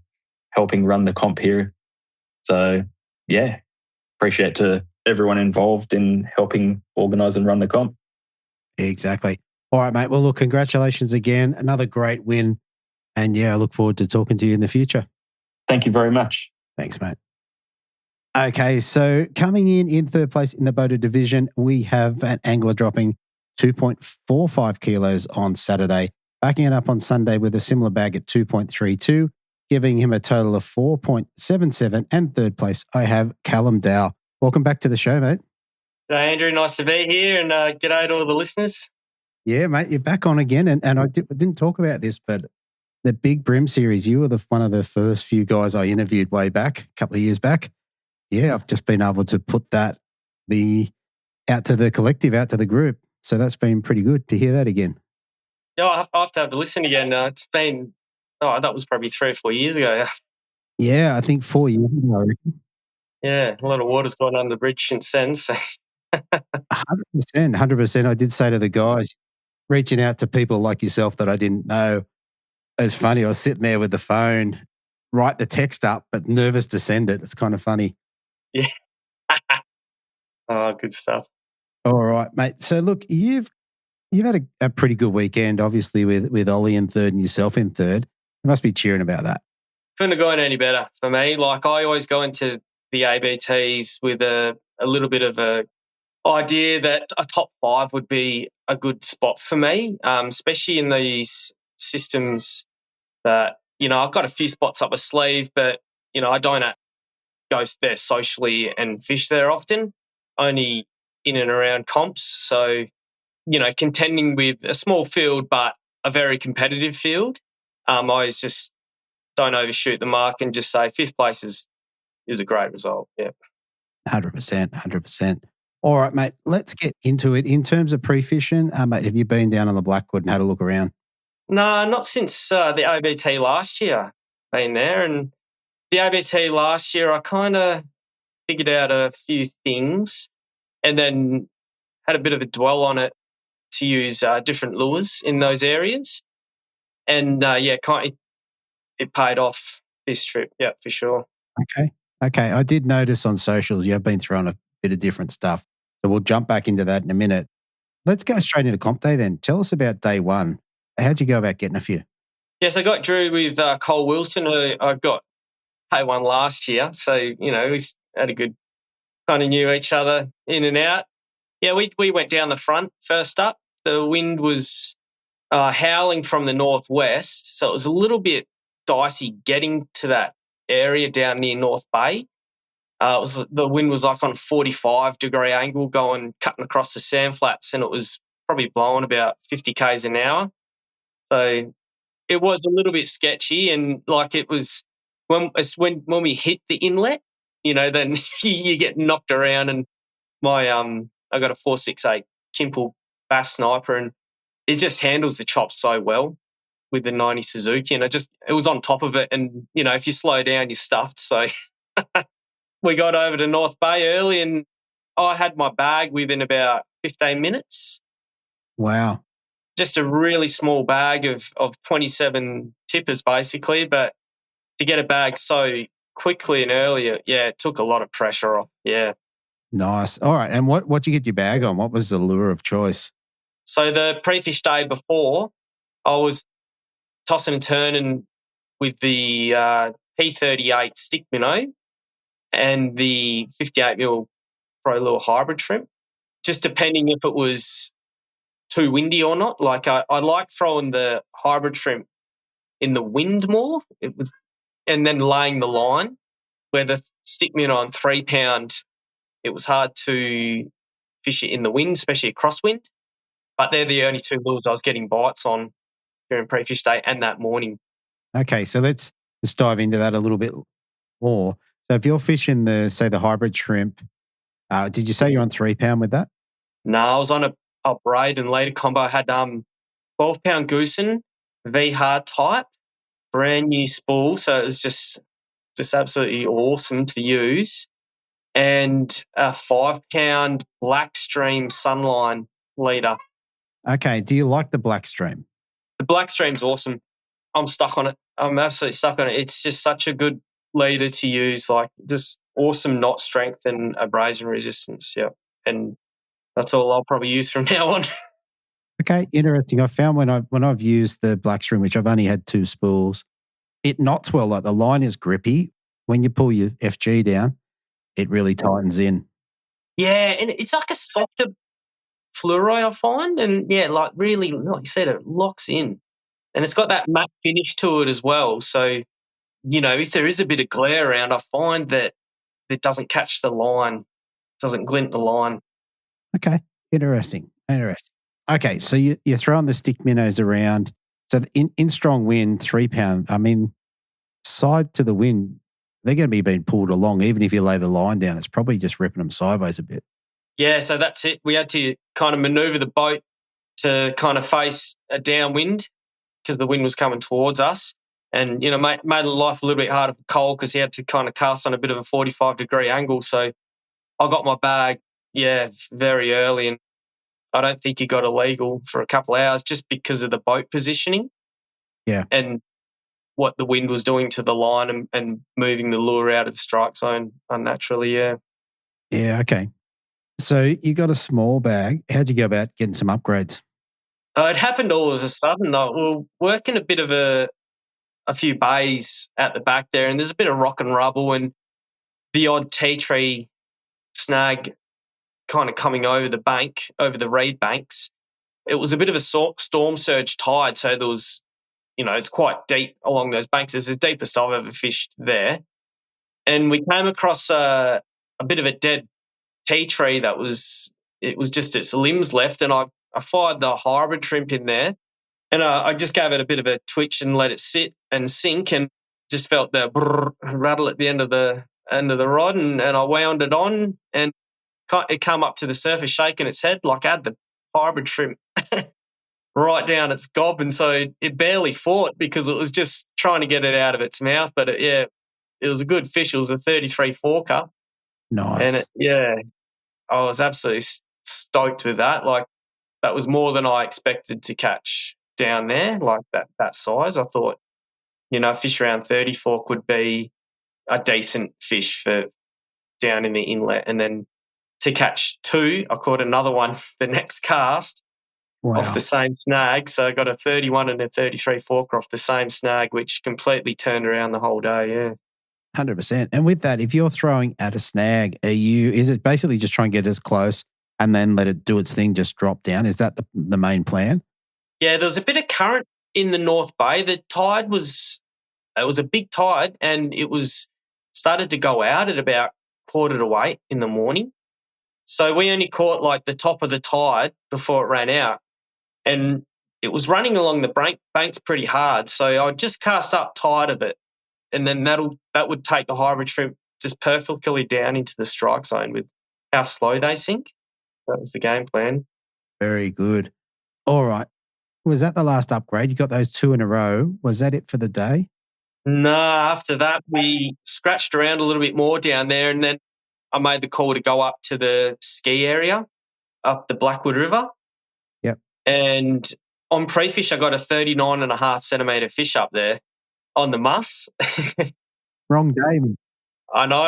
helping run the comp here. So, yeah, appreciate to everyone involved in helping organise and run the comp. Exactly. All right, mate. Well, look, congratulations again. Another great win. And yeah, I look forward to talking to you in the future. Thank you very much. Thanks, mate. Okay, so coming in third place in the boater division, we have an angler dropping 2.45 kilos on Saturday, backing it up on Sunday with a similar bag at 2.32, giving him a total of 4.77. And third place, I have Callum Dow. Welcome back to the show, mate. G'day, Andrew. Nice to be here, and g'day to all the listeners. Yeah, mate, you're back on again. And I didn't talk about this, but the big BREAM series, you were one of the first few guys I interviewed way back, a couple of years back. Yeah, I've just been able to put that out to the collective, out to the group. So that's been pretty good to hear that again. Yeah, I have to have a listen again. It's been, that was probably 3 or 4 years ago. Yeah, I think 4 years ago. Yeah, a lot of water's gone under the bridge since then. So. 100%. I did say to the guys, reaching out to people like yourself that I didn't know, it's funny. I was sitting there with the phone, write the text up, but nervous to send it. It's kind of funny. Yeah. Oh, good stuff. All right, mate. So look, you've had a pretty good weekend, obviously, with Ollie in third and yourself in third. You must be cheering about that. Couldn't have gone any better for me. Like, I always go into the ABTs with a little bit of a idea that a top 5 would be a good spot for me, especially in these systems that, I've got a few spots up my sleeve, but, I don't go there socially and fish there often, only in and around comps. So, contending with a small field but a very competitive field, I always just don't overshoot the mark and just say 5th place is a great result. Yeah. 100%. All right, mate, let's get into it. In terms of pre-fishing, mate, have you been down on the Blackwood and had a look around? No, not since the ABT last year. Been there, and the ABT last year, I kind of figured out a few things and then had a bit of a dwell on it to use different lures in those areas. And, it paid off this trip, yeah, for sure. Okay. I did notice on socials you have been throwing a bit of different stuff. So we'll jump back into that in a minute. Let's go straight into comp day then. Tell us about day one. How'd you go about getting a few? Yes, I got Drew with Cole Wilson, who I got day one last year. So, we had a good, kind of knew each other in and out. Yeah, we went down the front first up. The wind was howling from the northwest, so it was a little bit dicey getting to that area down near North Bay. The wind was like on a 45-degree angle cutting across the sand flats, and it was probably blowing about 50 k's an hour. So it was a little bit sketchy, and like it was when we hit the inlet, then you get knocked around. And my I got a 468 Kimple Bass Sniper, and it just handles the chop so well with the 90 Suzuki, and it was on top of it. And if you slow down, you're stuffed. So we got over to North Bay early, and I had my bag within about 15 minutes. Wow. Just a really small bag of 27 tippers, basically. But to get a bag so quickly and early, it took a lot of pressure off. Yeah. Nice. All right. And what'd you get your bag on? What was the lure of choice? So the pre-fish day before, I was tossing and turning with the P38 stick minnow and the 58mm Pro Lure hybrid shrimp, just depending if it was too windy or not. Like I like throwing the hybrid shrimp in the wind more. And then laying the line, where the stick minnow on 3 pound, it was hard to fish it in the wind, especially a crosswind. But they're the only 2 lures I was getting bites on during pre-fish day and that morning. Okay, so let's dive into that a little bit more. So if you're fishing the hybrid shrimp, did you say you're on 3 pound with that? No, I was on a braid and later combo. I had 12 pound goosen, V hard type, brand new spool. So it was just absolutely awesome to use. And a 5 pound Blackstream Sunline leader. Okay. Do you like the Blackstream? black stream's awesome. I'm stuck on it. I'm absolutely stuck on it. It's just such a good leader to use, like just awesome knot strength and abrasion resistance. Yeah. And that's all I'll probably use from now on. Okay, interesting. I found when I've used the black stream, which I've only had 2 spools, it knots well. Like the line is grippy. When you pull your FG down, it really tightens in. Yeah, and it's like a softer fluorite, I find. And yeah, like really, like you said, it locks in. And it's got that matte finish to it as well. So, you know, if there is a bit of glare around, I find that it doesn't catch the line, doesn't glint the line. Okay, interesting. Okay, so you're throwing the stick minnows around. So in strong wind, 3 pound, I mean, side to the wind, they're going to be being pulled along. Even if you lay the line down, it's probably just ripping them sideways a bit. Yeah, so that's it. We had to kind of maneuver the boat to kind of face a downwind because the wind was coming towards us. And, you know, made life a little bit harder for Cole because he had to kind of cast on a bit of a 45-degree angle. So I got my bag, very early, and I don't think he got illegal for a couple of hours just because of the boat positioning. Yeah. And what the wind was doing to the line and moving the lure out of the strike zone unnaturally, yeah. Yeah, okay. So you got a small bag. How'd you go about getting some upgrades? It happened all of a sudden. We were working a bit of a few bays at the back there, and there's a bit of rock and rubble and the odd tea tree snag kind of coming over the bank, over the reed banks. It was a bit of a storm surge tide, so there was, you know, it's quite deep along those banks. It's the deepest I've ever fished there. And we came across a bit of a dead tea tree it was just its limbs left, and I fired the hybrid shrimp in there, and I just gave it a bit of a twitch and let it sit and sink, and just felt the rattle at the end of the rod, and I wound it on, and it came up to the surface shaking its head like I had the hybrid shrimp right down its gob, and so it barely fought because it was just trying to get it out of its mouth. But it was a good fish. It was a 33 forker. Nice. And I was absolutely stoked with that. Like, that was more than I expected to catch down there, like that size. I thought, you know, a fish around 30 fork would be a decent fish for down in the inlet. And then to catch 2, I caught another one the next cast. Wow. Off the same snag. So I got a 31 and a 33 forker off the same snag, which completely turned around the whole day, yeah. 100%. And with that, if you're throwing at a snag, is it basically just try and get as close and then let it do its thing, just drop down? Is that the main plan? Yeah, there was a bit of current in the North Bay. The tide was a big tide, and it was started to go out at about 7:45 in the morning. So we only caught like the top of the tide before it ran out, and it was running along the banks pretty hard. So I just cast up tide of it, and then that would take the hybrid shrimp just perfectly down into the strike zone with how slow they sink. That was the game plan. Very good. All right. Was that the last upgrade? You got those 2 in a row. Was that it for the day? No, after that we scratched around a little bit more down there, and then I made the call to go up to the ski area, up the Blackwood River. Yep. And on pre-fish, I got a 39.5 centimetre fish up there on the muss. Wrong day. I know.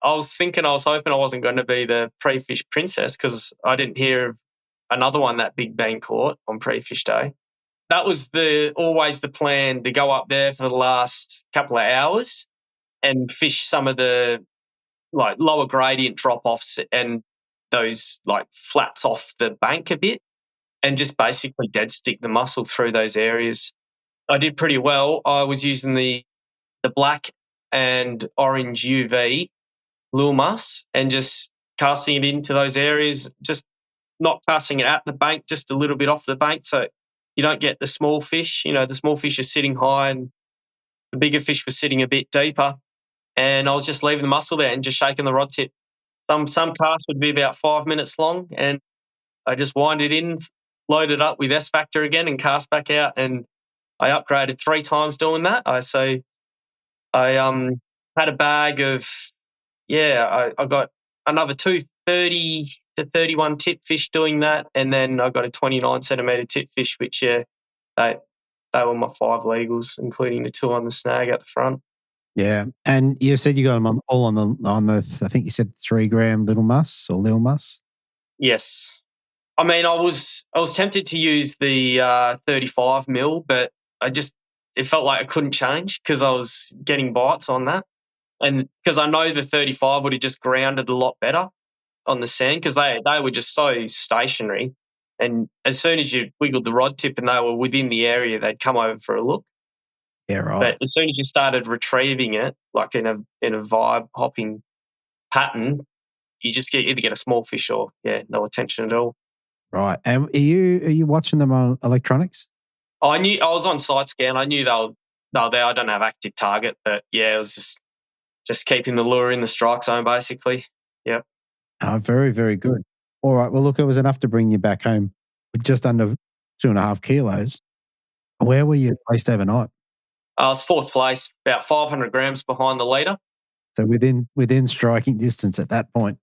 I was hoping I wasn't going to be the pre-fish princess because I didn't hear of another one that big being caught on pre-fish day. That was always the plan, to go up there for the last couple of hours and fish some of the like lower gradient drop-offs and those like flats off the bank a bit, and just basically dead stick the mussel through those areas. I did pretty well. I was using the black and orange UV lure muss and just casting it into those areas, just not casting it at the bank, just a little bit off the bank, so you don't get the small fish. You know, the small fish are sitting high and the bigger fish were sitting a bit deeper. And I was just leaving the mussel there and just shaking the rod tip. Some casts would be about 5 minutes long, and I just wind it in, load it up with S Factor again and cast back out. And I upgraded 3 times doing that. I had a bag of, I got another 2 30 to 31 tit fish doing that. And then I got a 29 centimetre tit fish, which, they were my 5 legals, including the 2 on the snag at the front. Yeah. And you said you got them all on the I think you said 3 gram little muss or lil muss? Yes. I mean, I was tempted to use the 35 mil, but it felt like I couldn't change because I was getting bites on that. And because I know the 35 would have just grounded a lot better on the sand because they were just so stationary. And as soon as you wiggled the rod tip and they were within the area, they'd come over for a look. Yeah, right. But as soon as you started retrieving it, like in a vibe hopping pattern, you just either get a small fish or no attention at all. Right. And are you watching them on electronics? I knew I was on side scan. I knew they were there. I don't have active target, but it was just keeping the lure in the strike zone, basically. Yep. Oh, very, very good. All right. Well, look, it was enough to bring you back home with just under 2.5 kilos. Where were you placed overnight? I was 4th place, about 500 grams behind the leader. So within striking distance at that point.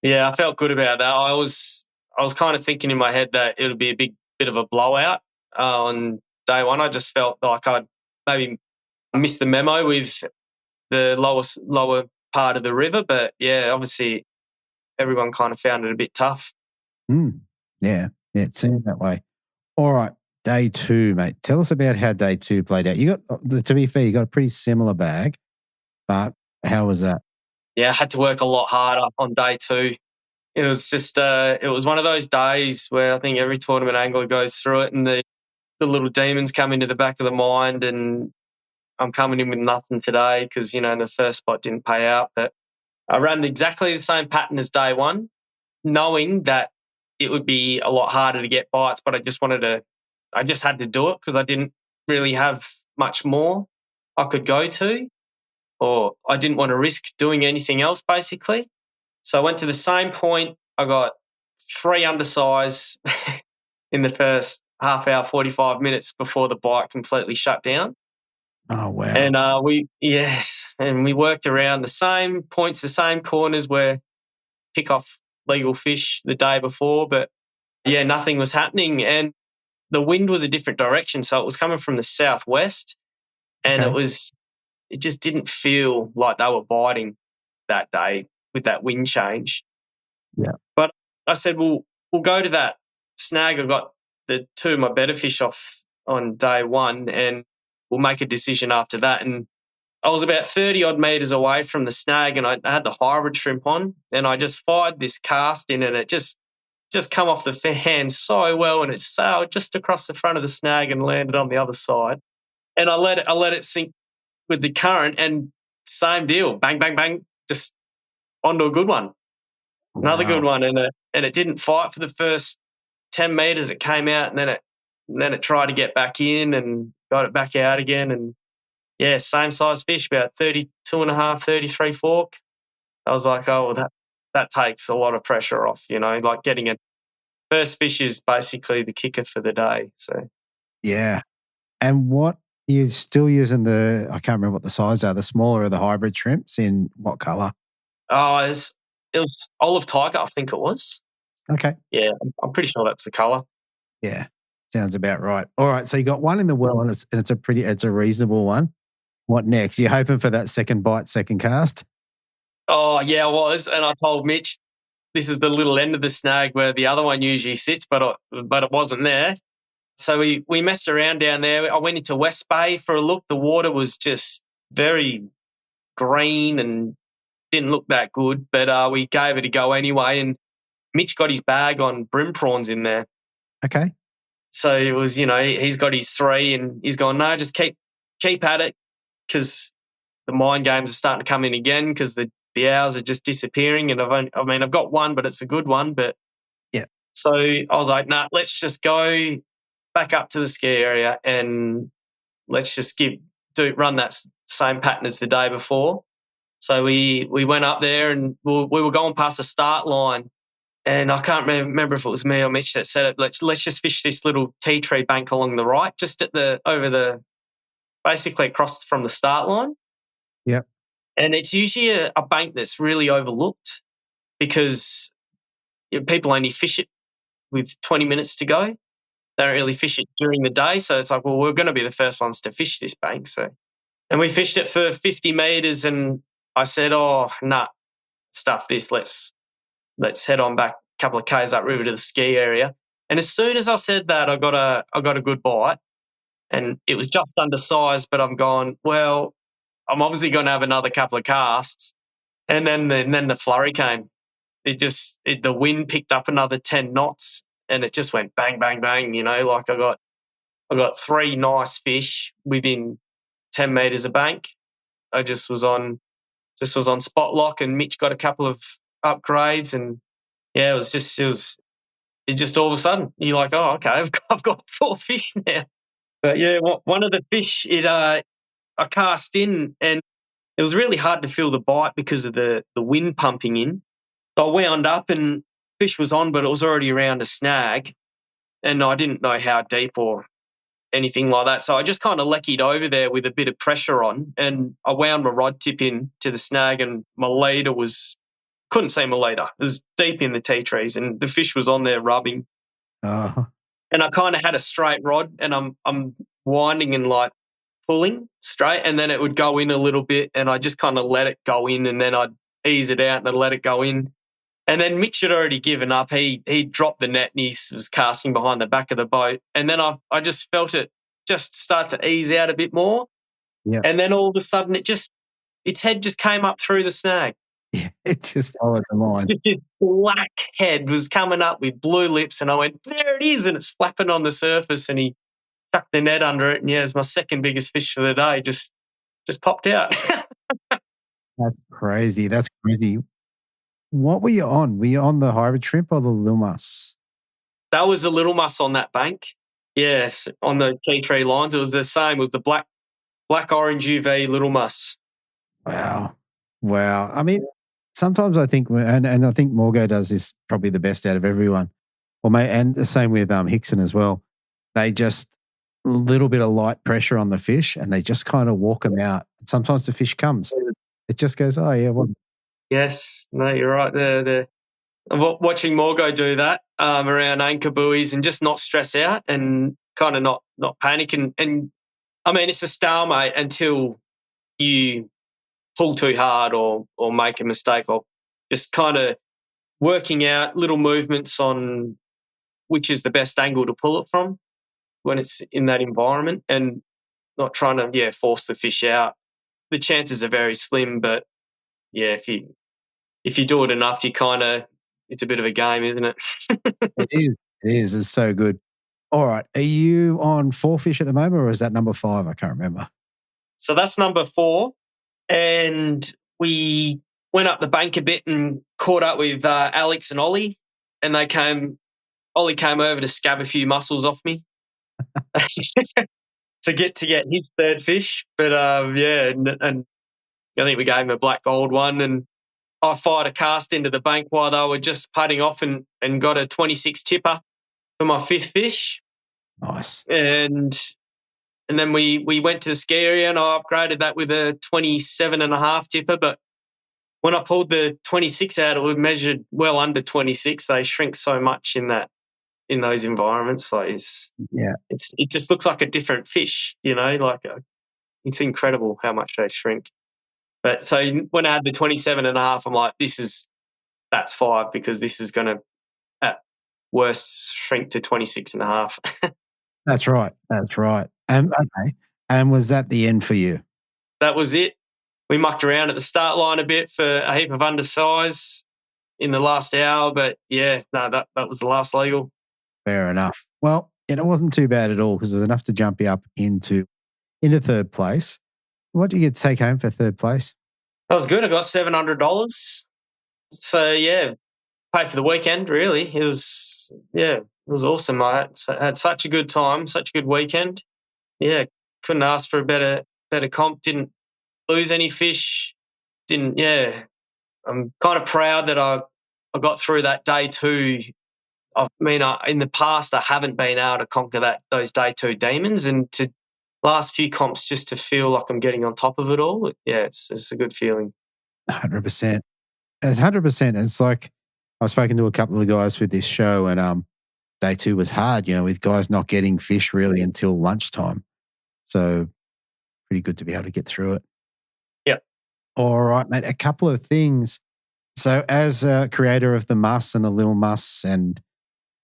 Yeah, I felt good about that. I was kind of thinking in my head that it would be a bit of a blowout on day one. I just felt like I'd maybe missed the memo with the lower part of the river, but obviously everyone kind of found it a bit tough. Yeah, it seemed that way. All right, day 2, mate. Tell us about how day 2 played out. You got, to be fair, you got a pretty similar bag, but how was that? Yeah, I had to work a lot harder on day 2. It was just, it was one of those days where I think every tournament angler goes through it and the little demons come into the back of the mind, and I'm coming in with nothing today because, the first spot didn't pay out. But I ran exactly the same pattern as day 1, knowing that it would be a lot harder to get bites, but I just had to do it because I didn't really have much more I could go to, or I didn't want to risk doing anything else, basically. So I went to the same point. I got 3 undersize in the first half hour, 45 minutes before the bite completely shut down. Oh, wow. And we worked around the same points, the same corners where pick off legal fish the day before, but nothing was happening. And the wind was a different direction. So it was coming from the southwest, and it just didn't feel like they were biting that day with that wind change. Yeah. But I said, we'll go to that snag. I got the 2 of my better fish off on day 1, and we'll make a decision after that. And I was about 30 odd metres away from the snag, and I had the hybrid shrimp on, and I just fired this cast in, and it just come off the fan so well, and it sailed just across the front of the snag and landed on the other side. And I let it sink with the current, and same deal, bang, bang, bang, just onto a good one. Another good one, and it didn't fight for the first 10 metres. It came out, and then it tried to get back in and got it back out again. And same size fish, about 32.5, 33 fork. I was like, oh, well, that takes a lot of pressure off, like getting a first fish is basically the kicker for the day. So yeah. And what you're still using I can't remember what the size are, the smaller of the hybrid shrimps, in what colour? Oh, it was olive tiger, I think it was. Okay. Yeah, I'm pretty sure that's the colour. Yeah, sounds about right. All right, so you got one in the well, and it's a reasonable one. What next? You're hoping for that second bite, second cast? Oh, yeah, I was. And I told Mitch, this is the little end of the snag where the other one usually sits, but it wasn't there. So we messed around down there. I went into West Bay for a look. The water was just very green and didn't look that good, but we gave it a go anyway. And Mitch got his bag on brim prawns in there. Okay. So it was, he's got his 3, and he's gone, no, just keep at it, because the mind games are starting to come in again because the hours are just disappearing. And I've got one, but it's a good one. But yeah. So I was like, nah, let's just go back up to the ski area and let's just run that same pattern as the day before. So we went up there, and we were going past the start line, and I can't remember if it was me or Mitch that said it. Let's just fish this little tea tree bank along the right, just basically across from the start line. Yeah. And it's usually a bank that's really overlooked because people only fish it with 20 minutes to go. They don't really fish it during the day. So it's like, well, we're going to be the first ones to fish this bank. And we fished it for 50 metres, and I said, oh, nah, stuff this. Let's head on back a couple of k's upriver to the ski area. And as soon as I said that, I got a good bite, and it was just undersized, but I'm going, well, I'm obviously going to have another couple of casts. And then the flurry came. The wind picked up another 10 knots, and it just went bang, bang, bang. Like I got 3 nice fish within 10 metres of bank. I just was on spot lock, and Mitch got a couple of upgrades, and yeah, it just all of a sudden you're like, oh, okay, I've got 4 fish now. But yeah, one of the fish I cast in, and it was really hard to feel the bite because of the wind pumping in. So I wound up, and fish was on, but it was already around a snag, and I didn't know how deep or anything like that. So I just kind of leckied over there with a bit of pressure on, and I wound my rod tip in to the snag, and my leader couldn't see my leader. It was deep in the tea trees, and the fish was on there rubbing. Uh-huh. And I kind of had a straight rod, and I'm winding and like pulling straight, and then it would go in a little bit, and I just kind of let it go in, and then I'd ease it out and I'd let it go in. And then Mitch had already given up. He dropped the net, and he was casting behind the back of the boat. And then I just felt it just start to ease out a bit more. Yeah. And then all of a sudden its head just came up through the snag. Yeah, it just followed the line. This black head was coming up with blue lips, and I went, there it is, and it's flapping on the surface, and he chucked the net under it, and yeah, it's my second biggest fish for the day, just popped out. That's crazy. What were you on? Were you on the hybrid shrimp or the little muss? That was the little muss on that bank. Yes, on the tea tree lines. It was the same. It was the black orange UV little muss. Wow. I mean, sometimes I think, and I think Morgo does this probably the best out of everyone. And the same with Hickson as well. They just a little bit of light pressure on the fish, and they just kind of walk them out. And sometimes the fish comes. It just goes, oh yeah, well. Yes, no, you're right. Watching Morgo do that around anchor buoys and just not stress out and kind of not panic. And I mean, it's a stalemate until you pull too hard or make a mistake, or just kind of working out little movements on which is the best angle to pull it from when it's in that environment, and not trying to force the fish out. The chances are very slim, but yeah, if you do it enough, it's a bit of a game, isn't it? It is. It's so good. All right. Are you on 4 fish at the moment, or is that number 5? I can't remember. So that's number 4. And we went up the bank a bit and caught up with Alex and Ollie, and Ollie came over to scab a few mussels off me to get his 3rd fish. But and I think we gave him a black gold one, and I fired a cast into the bank while they were just putting off, and got a 26 tipper for my 5th fish. Nice. And then we went to the ski area, and I upgraded that with a 27.5 tipper. But when I pulled the 26 out, it was measured well under 26. They shrink so much in those environments. Like it just looks like a different fish, it's incredible how much they shrink. But so when I had the 27.5, I'm like, that's 5, because this is going to at worst shrink to 26.5. That's right. Okay. And was that the end for you? That was it. We mucked around at the start line a bit for a heap of undersize in the last hour, but that was the last legal. Fair enough. Well, it wasn't too bad at all, because it was enough to jump you up into 3rd place. What did you get to take home for 3rd place? That was good. I got $700. So, paid for the weekend, really. It was awesome. I had such a good time, such a good weekend. Yeah, couldn't ask for a better comp. Didn't lose any fish. I'm kind of proud that I got through that day 2. I mean, in the past, I haven't been able to conquer those day 2 demons, and to last few comps just to feel like I'm getting on top of it all. Yeah, it's a good feeling. 100%. It's 100%. It's like, I've spoken to a couple of the guys for this show, and day 2 was hard, with guys not getting fish really until lunchtime. So pretty good to be able to get through it. Yeah. All right, mate. A couple of things. So as a creator of the muss and the little muss and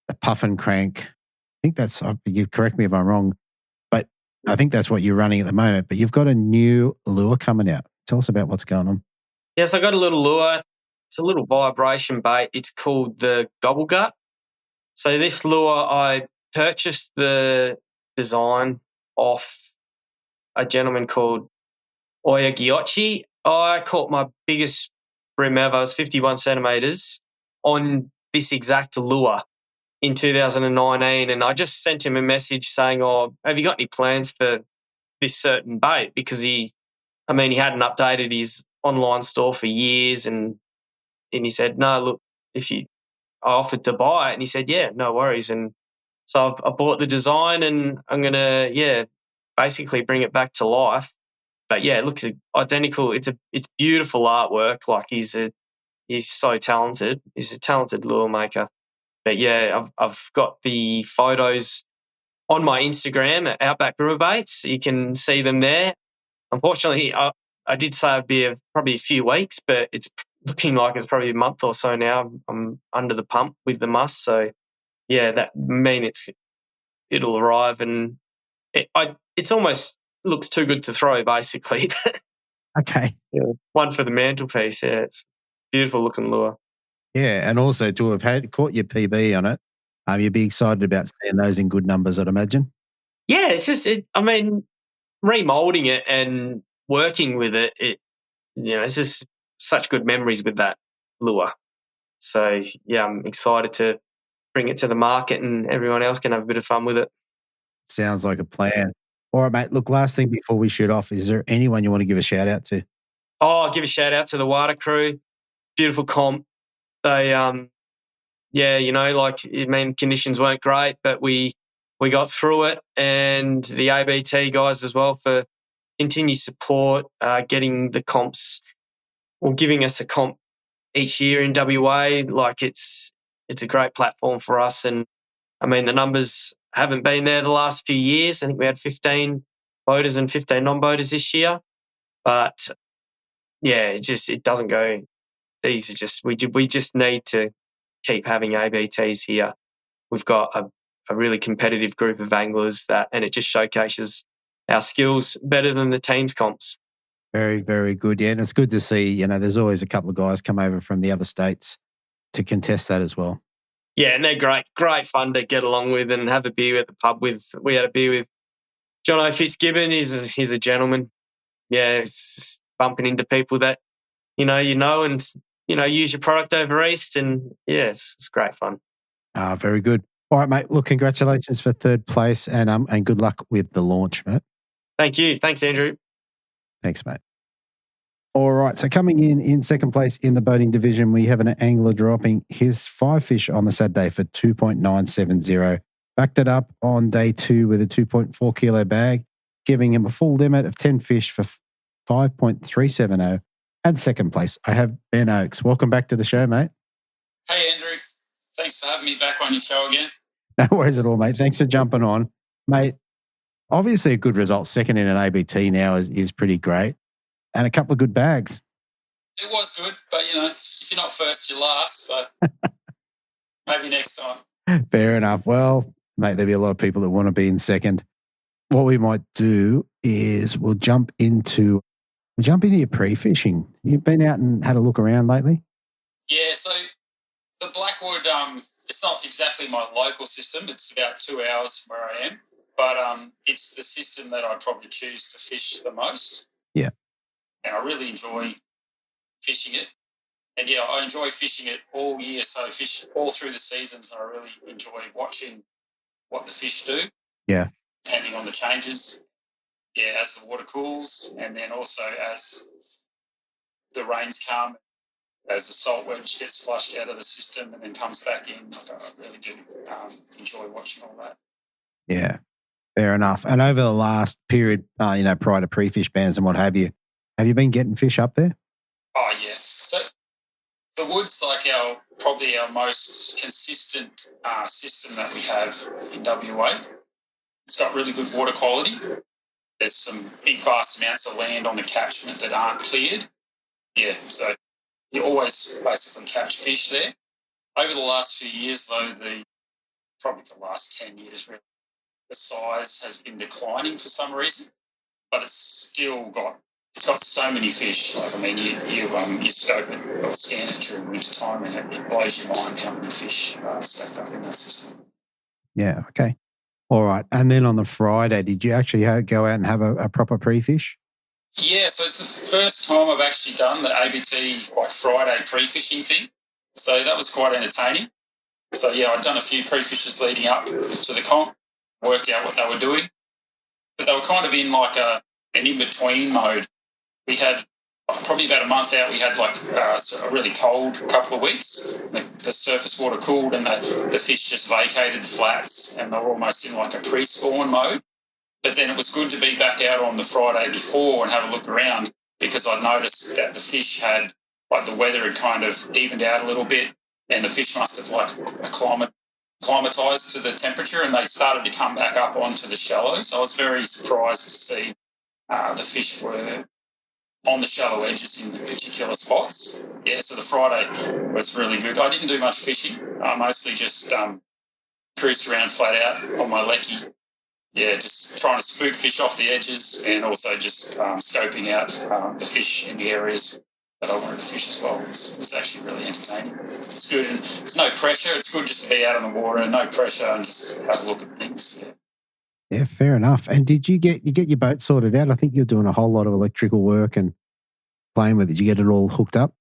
the puff and crank, I think that's, you correct me if I'm wrong, but I think that's what you're running at the moment. But you've got a new lure coming out. Tell us about what's going on. Yes, I got a little lure. It's a little vibration bait. It's called the Gobble Gut. So this lure, I purchased the design off a gentleman called Oya Ghiocchi. I caught my biggest bream ever. It was 51 centimetres on this exact lure in 2019. And I just sent him a message saying, have you got any plans for this certain bait? Because he hadn't updated his online store for years. And he said, no, look, I offered to buy it. And he said, yeah, no worries. And so I bought the design and I'm going to, basically bring it back to life. But yeah, it looks identical. It's beautiful artwork. Like he's so talented. He's a talented lure maker. But yeah, I've got the photos on my Instagram at Outback River Baits. You can see them there. Unfortunately, I did say it'd be probably a few weeks, but it's looking like it's probably a month or so now. I'm under the pump with the muss. So yeah, that it'll arrive and it's almost looks too good to throw, basically. Okay. Yeah. One for the mantelpiece. Yeah, it's beautiful looking lure. Yeah, and also to have caught your PB on it, you'd be excited about seeing those in good numbers, I'd imagine. Yeah, it's just, remoulding it and working with it, it's just such good memories with that lure. So, yeah, I'm excited to bring it to the market and everyone else can have a bit of fun with it. Sounds like a plan. All right, mate. Look, last thing before we shoot off, is there anyone you want to give a shout out to? Oh, I'll give a shout out to the Water crew. Beautiful comp. They, conditions weren't great, but we got through it, and the ABT guys as well for continued support, getting the comps or giving us a comp each year in WA. Like it's a great platform for us, and the numbers haven't been there the last few years. I think we had 15 boaters and 15 non-boaters this year, but yeah, it doesn't go. These are just we just need to keep having ABTs here. We've got a really competitive group of anglers and it just showcases our skills better than the teams comps. Very, very good. Yeah, and it's good to see, there's always a couple of guys come over from the other states to contest that as well. Yeah, and they're great fun to get along with and have a beer at the pub with. We had a beer with Jono Fitzgibbon. He's a gentleman. Yeah, it's just bumping into people that, and, use your product over East. And yeah, it's great fun. Very good. All right, mate. Look, congratulations for third place and good luck with the launch, mate. Thank you. Thanks, Andrew. Thanks, mate. All right. So coming in second place in the boating division, we have an angler dropping his 5 fish on the Saturday for 2.970. Backed it up on day 2 with a 2.4 kilo bag, giving him a full limit of 10 fish for 5.370. And second place, I have Ben Oakes. Welcome back to the show, mate. Hey, Andrew. Thanks for having me back on your show again. No worries at all, mate. Thanks for jumping on. Mate, obviously a good result. Second in an ABT now is pretty great. And a couple of good bags. It was good, but, if you're not first, you're last. So maybe next time. Fair enough. Well, mate, there'll be a lot of people that want to be in second. What we might do is we'll jump into your pre-fishing. You've been out and had a look around lately? Yeah, so the Blackwood, it's not exactly my local system. It's about 2 hours from where I am. But it's the system that I probably choose to fish the most. Yeah. And I really enjoy fishing it. And, yeah, I enjoy fishing it all year. So I fish all through the seasons, and I really enjoy watching what the fish do. Yeah. Depending on the changes, as the water cools, and then also as the rains come, as the salt wedge gets flushed out of the system and then comes back in. Like I really do enjoy watching all that. Yeah, fair enough. And over the last period, prior to pre-fish bans and what have you been getting fish up there? Oh, yeah. So the woods, like our probably our most consistent system that we have in WA. It's got really good water quality. There's some big, vast amounts of land on the catchment that aren't cleared. Yeah, so you always basically catch fish there. Over the last few years, though, probably the last 10 years, really, the size has been declining for some reason, but it's got so many fish. Like, I mean, you scope it or scan it during winter time, and it blows your mind how many fish are stacked up in that system. Yeah, okay. All right. And then on the Friday, did you actually go out and have a proper pre-fish? Yeah, so it's the first time I've actually done the ABT Friday pre-fishing thing. So that was quite entertaining. So, yeah, I'd done a few pre-fishes leading up to the comp, worked out what they were doing. But they were kind of in an in-between mode. We had probably about a month out, we had a really cold couple of weeks. The surface water cooled and the fish just vacated the flats, and they were almost in a pre-spawn mode. But then it was good to be back out on the Friday before and have a look around, because I noticed that the fish had, the weather had kind of evened out a little bit, and the fish must have acclimatized to the temperature, and they started to come back up onto the shallows. I was very surprised to see the fish were on the shallow edges in the particular spots. Yeah, so the Friday was really good. I didn't do much fishing. I mostly just cruised around flat out on my lecky. Yeah, just trying to spook fish off the edges, and also just scoping out the fish in the areas that I wanted to fish as well. It was actually really entertaining. It's good, and it's no pressure. It's good just to be out on the water and no pressure and just have a look at things. Yeah, fair enough. And did you get your boat sorted out? I think you're doing a whole lot of electrical work and playing with it. Did you get it all hooked up?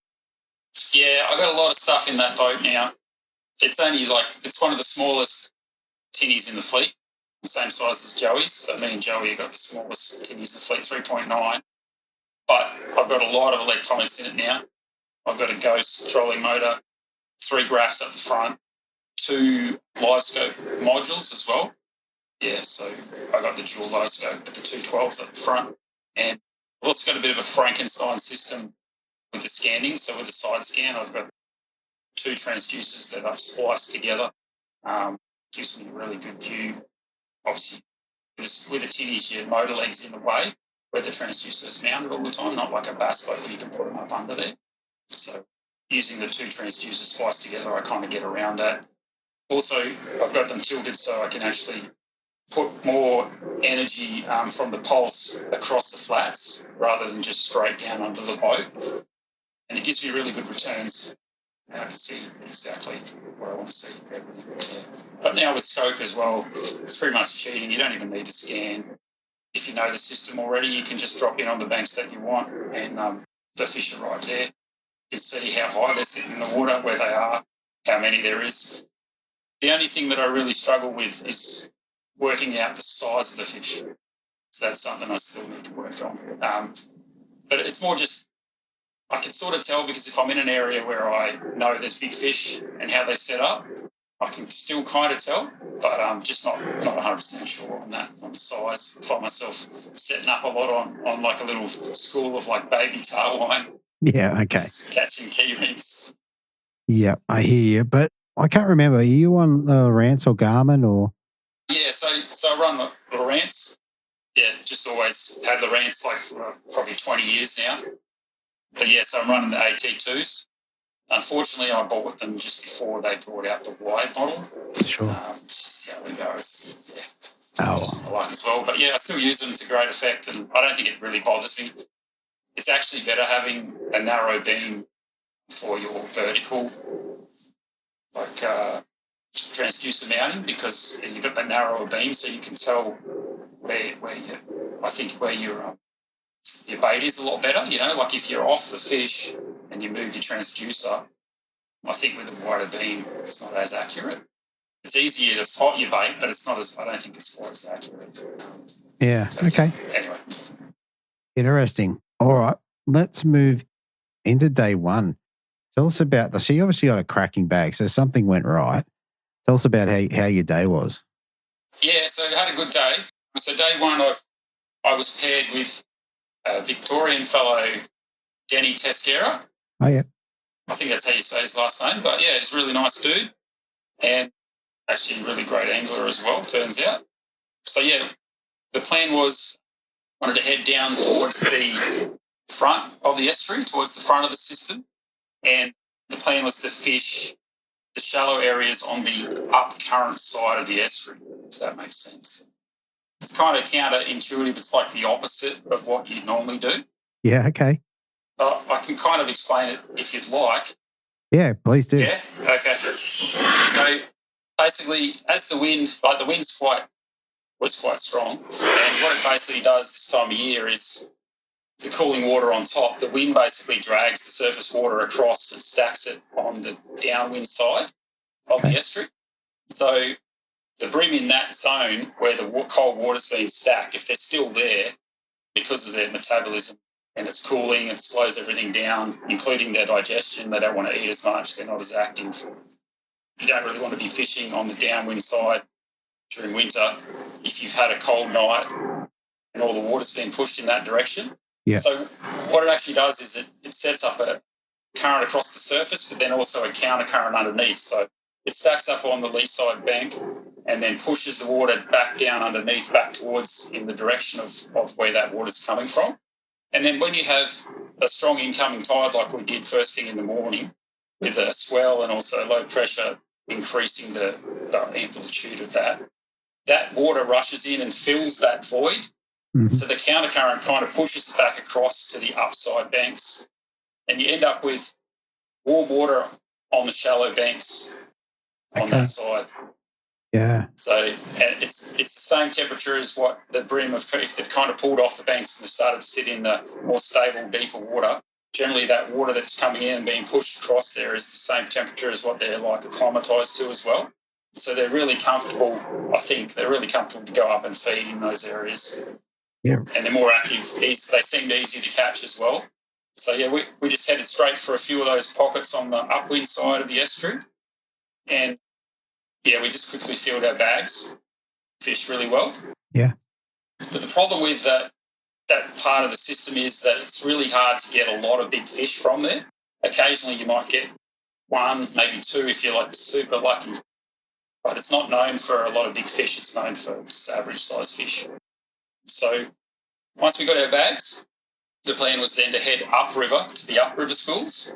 Yeah, I got a lot of stuff in that boat now. It's only it's one of the smallest tinnies in the fleet, the same size as Joey's. So me and Joey have got the smallest tinnies in the fleet, 3.9. But I've got a lot of electronics in it now. I've got a Ghost trolling motor, 3 graphs at the front, 2 live scope modules as well. Yeah, so I got the dual live scope with the 212s at the front. And I've also got a bit of a Frankenstein system with the scanning. So with the side scan, I've got 2 transducers that I've spliced together. Gives me a really good view. Obviously, with the tinnies, your motor leg's in the way, where the transducer is mounted all the time, not like a bass boat where you can put them up under there. So using the 2 transducers spliced together, I kind of get around that. Also, I've got them tilted so I can actually put more energy from the pulse across the flats rather than just straight down under the boat. And it gives me really good returns. And I can see exactly where I want to see everything. Yeah. But now with scope as well, it's pretty much cheating. You don't even need to scan. If you know the system already, you can just drop in on the banks that you want, and the fish are right there. You can see how high they're sitting in the water, where they are, how many there is. The only thing that I really struggle with is working out the size of the fish. So that's something I still need to work on. But it's more just, I can sort of tell, because if I'm in an area where I know there's big fish and how they set up, I can still kind of tell, but I'm just not 100% sure on that, on the size. I find myself setting up a lot on a little school of baby tarwine. Yeah, okay. Catching key rings. Yeah, I hear you, but I can't remember. Are you on Lowrance or Garmin or? Yeah, so I run the Lowrance. Yeah, just always had Lowrance probably 20 years now. But yeah, so I'm running the AT2s. Unfortunately, I bought them just before they brought out the wide model. Sure. Just see how they go. Yeah. Oh. I like as well. But yeah, I still use them to great effect, and I don't think it really bothers me. It's actually better having a narrow beam for your vertical, transducer mounting, because you've got that narrower beam, so you can tell where your bait is a lot better. If you're off the fish and you move your transducer, I think with a wider beam, it's not as accurate. It's easier to spot your bait, but I don't think it's quite as accurate. Yeah, okay. Anyway. Interesting. All right, let's move into day one. Tell us about so you obviously got a cracking bag, so something went right. Tell us about how your day was. Yeah, so I had a good day. So day one, I was paired with a Victorian fellow, Denny Tesquera. Oh, yeah. I think that's how you say his last name. But yeah, he's a really nice dude and actually a really great angler as well, turns out. So yeah, the plan was wanted to head down towards the front of the estuary, towards the front of the system. And the plan was to fish the shallow areas on the up current side of the estuary, if that makes sense. It's kind of counterintuitive. It's like the opposite of what you'd normally do. Yeah, okay. I can kind of explain it if you'd like. Yeah, please do. Yeah? Okay. So basically, as the wind was quite strong, and what it basically does this time of year is the cooling water on top, the wind basically drags the surface water across and stacks it on the downwind side of the estuary. So the bream in that zone where the cold water's been stacked, if they're still there because of their metabolism and it's cooling, it slows everything down, including their digestion. They don't want to eat as much. They're not as active. You don't really want to be fishing on the downwind side during winter if you've had a cold night and all the water's been pushed in that direction. Yeah. So what it actually does is it sets up a current across the surface, but then also a counter current underneath. So it stacks up on the lee side bank and then pushes the water back down underneath, back towards in the direction of where that water's coming from. And then when you have a strong incoming tide like we did first thing in the morning with a swell and also low pressure increasing the amplitude of that water rushes in and fills that void. Mm-hmm. So the countercurrent kind of pushes it back across to the upside banks and you end up with warm water on the shallow banks on that side. Yeah. So it's the same temperature as what the bream have, if they've kind of pulled off the banks and they've started to sit in the more stable, deeper water. Generally, that water that's coming in and being pushed across there is the same temperature as what they're like acclimatised to as well. So they're really comfortable. I think they're really comfortable to go up and feed in those areas. Yeah. And they're more active. They seem easier to catch as well. So yeah, we just headed straight for a few of those pockets on the upwind side of the estuary, and yeah, we just quickly filled our bags, fished really well. Yeah. But the problem with that part of the system is that it's really hard to get a lot of big fish from there. Occasionally you might get one, maybe two if you're like super lucky. But it's not known for a lot of big fish. It's known for just average size fish. So once we got our bags, the plan was then to head upriver to the upriver schools.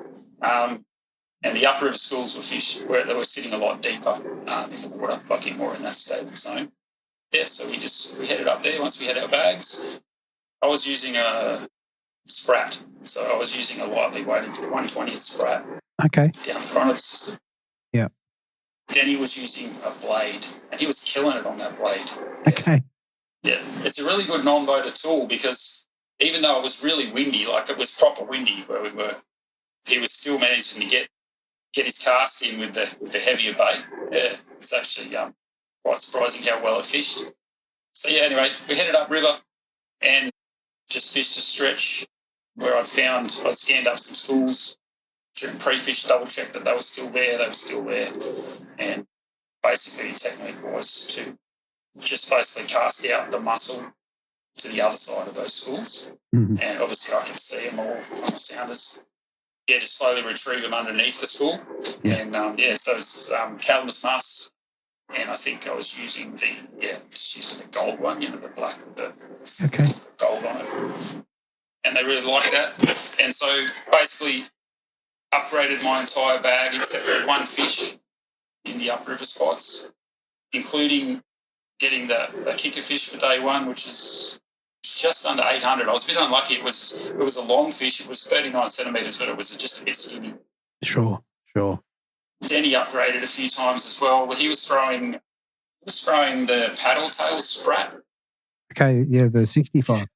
And the upriver schools where they were sitting a lot deeper in the water, like more in that stable zone. Yeah, so we headed up there once we had our bags. I was using a sprat, so I was using a lightly weighted 1/20th sprat. Okay. Down the front of the system. Yeah. Denny was using a blade, and he was killing it on that blade. Okay. Yeah, it's a really good non-boater tool because even though it was really windy, like it was proper windy where we were, he was still managing to get his cast in with the heavier bait. Yeah, it's actually quite surprising how well it fished. So yeah, anyway, we headed upriver and just fished a stretch where I'd scanned up some schools during pre-fish, double-checked that they were still there. And basically the technique was to just basically cast out the mussel to the other side of those schools. Mm-hmm. And obviously I could see them all on the sounders. Yeah, just slowly retrieve them underneath the school. Yeah. And, so it's calamus muss. And I think I was using the gold one, the black with the gold on it. And they really liked that. And so basically upgraded my entire bag except for one fish in the upriver spots, including getting the kicker fish for day one, which is just under 800. I was a bit unlucky. It was a long fish. It was 39 centimetres, but it was just a bit skinny. Sure. Denny upgraded a few times as well. He was throwing the paddle tail sprat. Okay, yeah, the 65.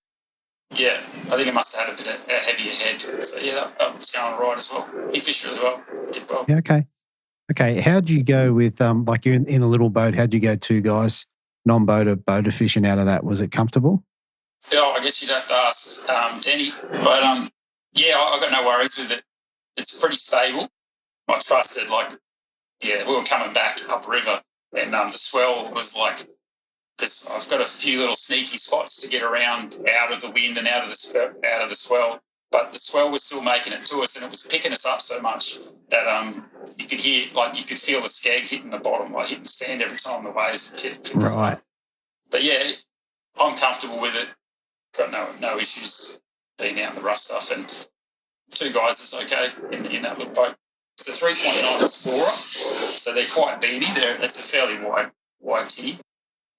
Yeah, I think it must have had a heavier head. So yeah, that was going right as well. He fished really well. Did well. Yeah, okay. How'd you go with like you're in a little boat? How'd you go two guys, non-boater, boater fishing out of that? Was it comfortable? Yeah, I guess you'd have to ask Denny. But I got no worries with it. It's pretty stable. I trusted, we were coming back upriver and the swell was because I've got a few little sneaky spots to get around out of the wind and out of the swell. but the swell was still making it to us, and it was picking us up so much that you could hear, like, you could feel the skeg hitting the bottom, like hitting the sand every time the waves picked us up. But yeah, I'm comfortable with it. Got no issues being out in the rough stuff, and 2 guys is okay in that little boat. It's a 3.9 Explorer, so they're quite beamy. It's a fairly wide tinny,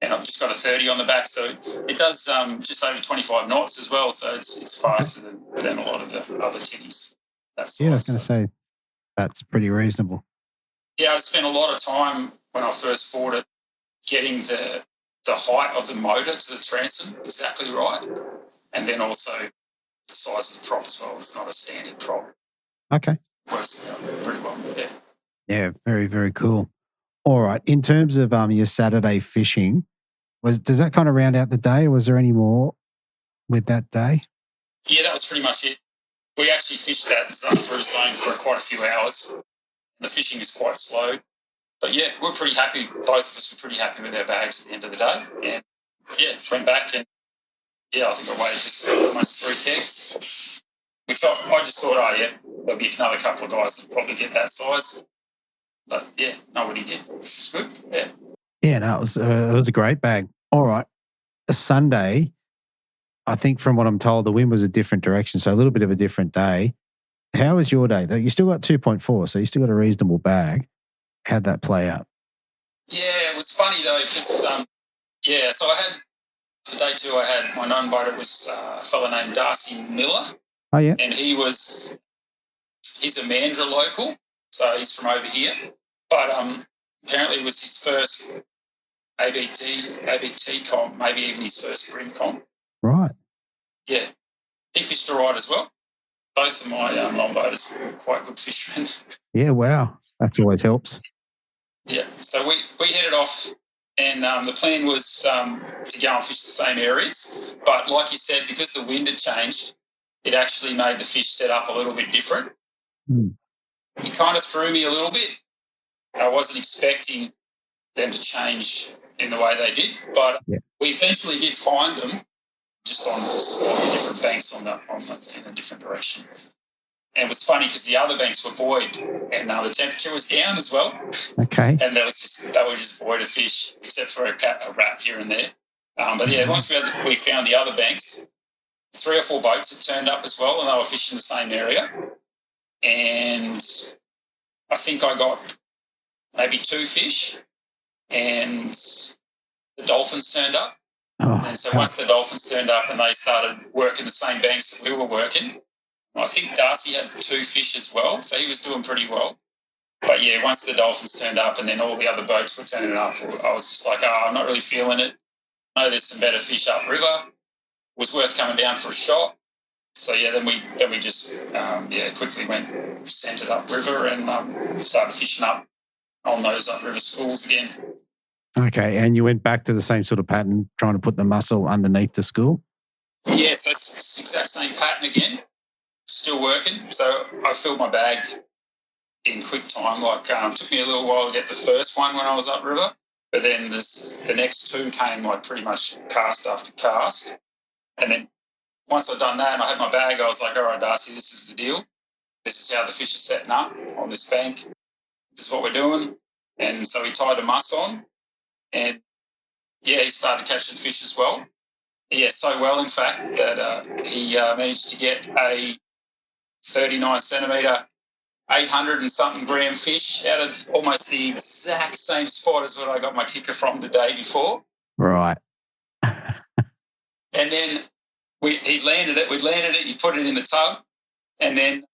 and I've just got a 30 on the back, so it does just over 25 knots as well. So it's faster than a lot of the other tinnies. Yeah, I was going to say that's pretty reasonable. Yeah, I spent a lot of time when I first bought it getting the height of the motor to the transom exactly right, and then also the size of the prop as well. It's not a standard prop. Okay. Works out pretty well, yeah. Yeah, very, very cool. All right. In terms of your Saturday fishing, does that kind of round out the day, or was there any more with that day? Yeah, that was pretty much it. We actually fished that zone for quite a few hours. The fishing is quite slow. But yeah, we're pretty happy. Both of us were pretty happy with our bags at the end of the day. And yeah, went back and I think I weighed just almost 3 kegs. Which I just thought, there'll be another couple of guys that'll probably get that size. But yeah, nobody did, which is good. Yeah. Yeah, no, it was a great bag. All right. A Sunday, I think from what I'm told, the wind was a different direction, so a little bit of a different day. How was your day? You still got 2.4, so you still got a reasonable bag. How'd that play out? Yeah, it was funny though, because, so I had, for day 2, I had my non-boater was a fellow named Darcy Miller. Oh, yeah. And he's a Mandurah local, so he's from over here. But apparently it was his first ABT comp, maybe even his first BREAM comp. Right. Yeah. He fished all right as well. Both of my non-boaters were quite good fishermen. Yeah, wow. That always helps. Yeah. So we headed off, and the plan was to go and fish the same areas. But like you said, because the wind had changed, it actually made the fish set up a little bit different. It kind of threw me a little bit. I wasn't expecting them to change in the way they did, but we eventually did find them just on slightly different banks in a different direction. And it was funny because the other banks were void, and the temperature was down as well. Okay. And they were just void of fish, except for a rat here and there. But yeah, once we found the other banks, 3 or 4 boats had turned up as well, and they were fishing the same area. And I think I got maybe 2 fish, and the dolphins turned up. And so once the dolphins turned up and they started working the same banks that we were working, I think Darcy had 2 fish as well, so he was doing pretty well. But yeah, once the dolphins turned up and then all the other boats were turning up, I was just like, I'm not really feeling it. I know there's some better fish upriver. It was worth coming down for a shot. So yeah, then we just quickly went centred upriver and started fishing up on those upriver schools again. Okay, and you went back to the same sort of pattern, trying to put the mussel underneath the school? Yes, it's the exact same pattern again. Still working. So I filled my bag in quick time. It took me a little while to get the first one when I was upriver, but then the next 2 came like pretty much cast after cast. And then once I'd done that and I had my bag, I was like, all right, Darcy, this is the deal. This is how the fish are setting up on this bank. This is what we're doing. And so he tied a muss on, and he started catching fish as well. Yeah, so well, in fact, that he managed to get a 39 centimetre, 800 and something gram fish out of almost the exact same spot as what I got my kicker from the day before. Right. And then he landed it. We landed it. He put it in the tub, and then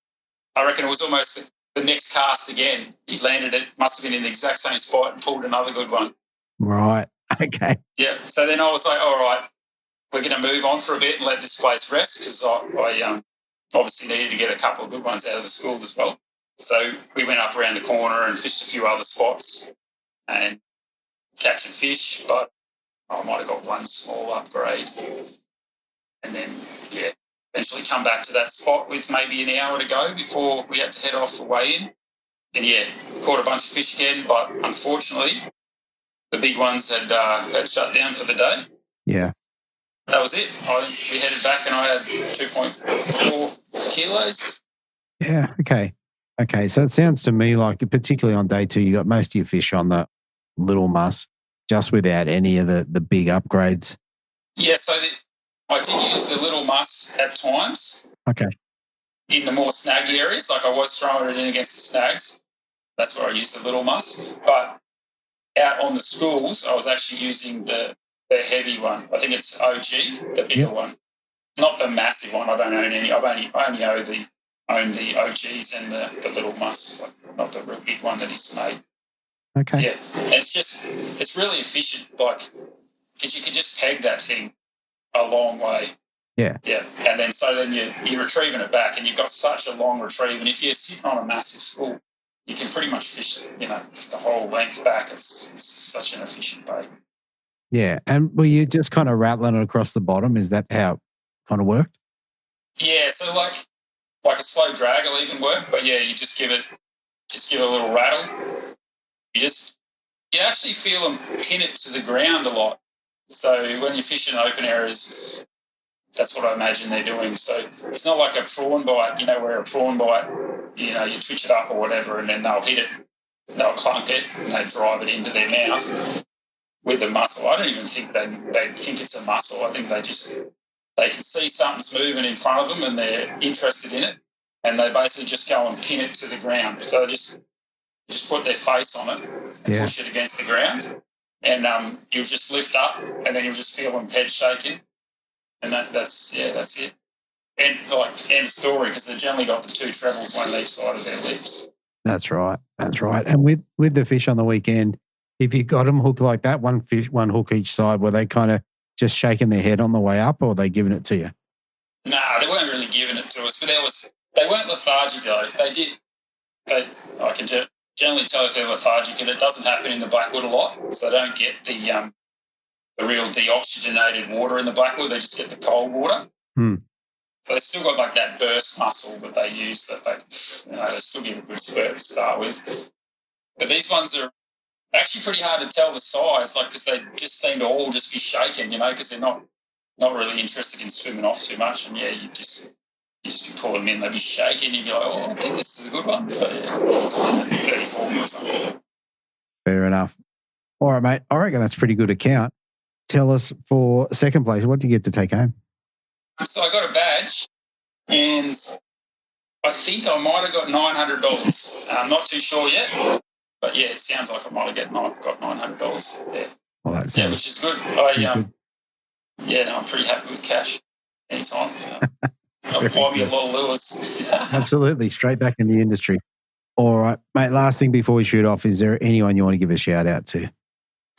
I reckon it was almost the next cast again. He landed it. Must have been in the exact same spot and pulled another good one. Right. Okay. Yeah. So then I was like, all right, we're going to move on for a bit and let this place rest, because I obviously needed to get a couple of good ones out of the school as well. So we went up around the corner and fished a few other spots and catching fish, but I might have got one small upgrade. And then, eventually come back to that spot with maybe an hour to go before we had to head off for weigh-in. And, caught a bunch of fish again, but unfortunately the big ones had shut down for the day. Yeah. That was it. We headed back and I had 2.4 kilos. Yeah, okay. Okay, so it sounds to me like, particularly on day 2, you got most of your fish on the little muss, just without any of the big upgrades. Yeah, so I did use the little muss at times. Okay. In the more snaggy areas, like I was throwing it in against the snags. That's where I used the little muss. But out on the schools, I was actually using the heavy one. I think it's OG, the bigger one. Not the massive one. I don't own any. I only own the OGs and the little muss, like not the real big one that he's made. Okay. Yeah, and it's really efficient, like, because you can just peg that thing a long way. Yeah. Yeah, and then you're retrieving it back, and you've got such a long retrieve. And if you're sitting on a massive school, you can pretty much fish, the whole length back. It's such an efficient bait. Yeah, and were you just kind of rattling it across the bottom? Is that how it kind of worked? Yeah, so like a slow drag will even work, but yeah, you just give it a little rattle. You actually feel them pin it to the ground a lot. So when you fish in open areas, that's what I imagine they're doing. So it's not like a prawn bite, where a prawn bite, you twitch it up or whatever, and then they'll hit it, they'll clunk it, and they drive it into their mouth with the mussel. I don't even think they think it's a mussel. I think they can see something's moving in front of them and they're interested in it, and they basically just go and pin it to the ground. So they just put their face on it and push it against the ground, and you'll just lift up, and then you'll just feel them head shaking, and that's it. And end story, because they've generally got the 2 trebles, one on each side of their lips. That's right. And with the fish on the weekend, if you got them hooked like that, one hook each side, were they kind of just shaking their head on the way up, or were they giving it to you? Nah, they weren't really giving it to us, but they weren't lethargic though. If they did, I can generally tell if they're lethargic, and it doesn't happen in the Blackwood a lot, so they don't get the real deoxygenated water in the Blackwood. They just get the cold water. But they've still got like that burst muscle that they use, that they still give a good spurt to start with. But these ones are actually pretty hard to tell the size, because they just seem to all just be shaking, because they're not really interested in swimming off too much. And you just be pulling them in, they'd be shaking, you'd be like, I think this is a good one. But that's a 34 or something. Fair enough. All right, mate. I reckon that's a pretty good account. Tell us, for second place, what do you get to take home? So I got a badge, and I think I might have got $900. I'm not too sure yet, but yeah, it sounds like I might have got $900. Yeah. Well, that sounds which is good. I'm pretty happy with cash. Anytime. I'll buy me a lot of lures. Absolutely, straight back in the industry. All right, mate. Last thing before we shoot off, is there anyone you want to give a shout out to?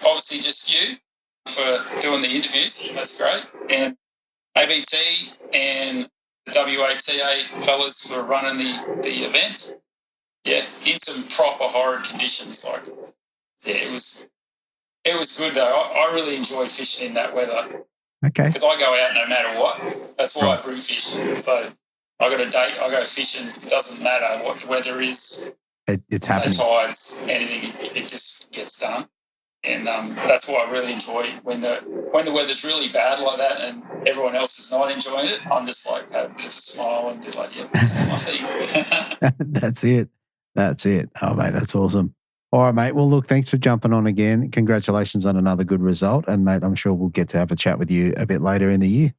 Obviously, just you for doing the interviews. That's great, and ABT and the WATA fellas for running the event. Yeah, in some proper horrid conditions. It was good though. I really enjoyed fishing in that weather. Okay. Because I go out no matter what. That's why I brew fish. So I got a date. I go fishing. It doesn't matter what the weather is. It's happening. No tides, anything. It just gets done. And that's what I really enjoy when the weather's really bad like that and everyone else is not enjoying it. I'm just like have a bit of a smile and be like, yeah, this is my thing. That's it. Oh, mate, that's awesome. All right, mate. Well, look, thanks for jumping on again. Congratulations on another good result. And, mate, I'm sure we'll get to have a chat with you a bit later in the year.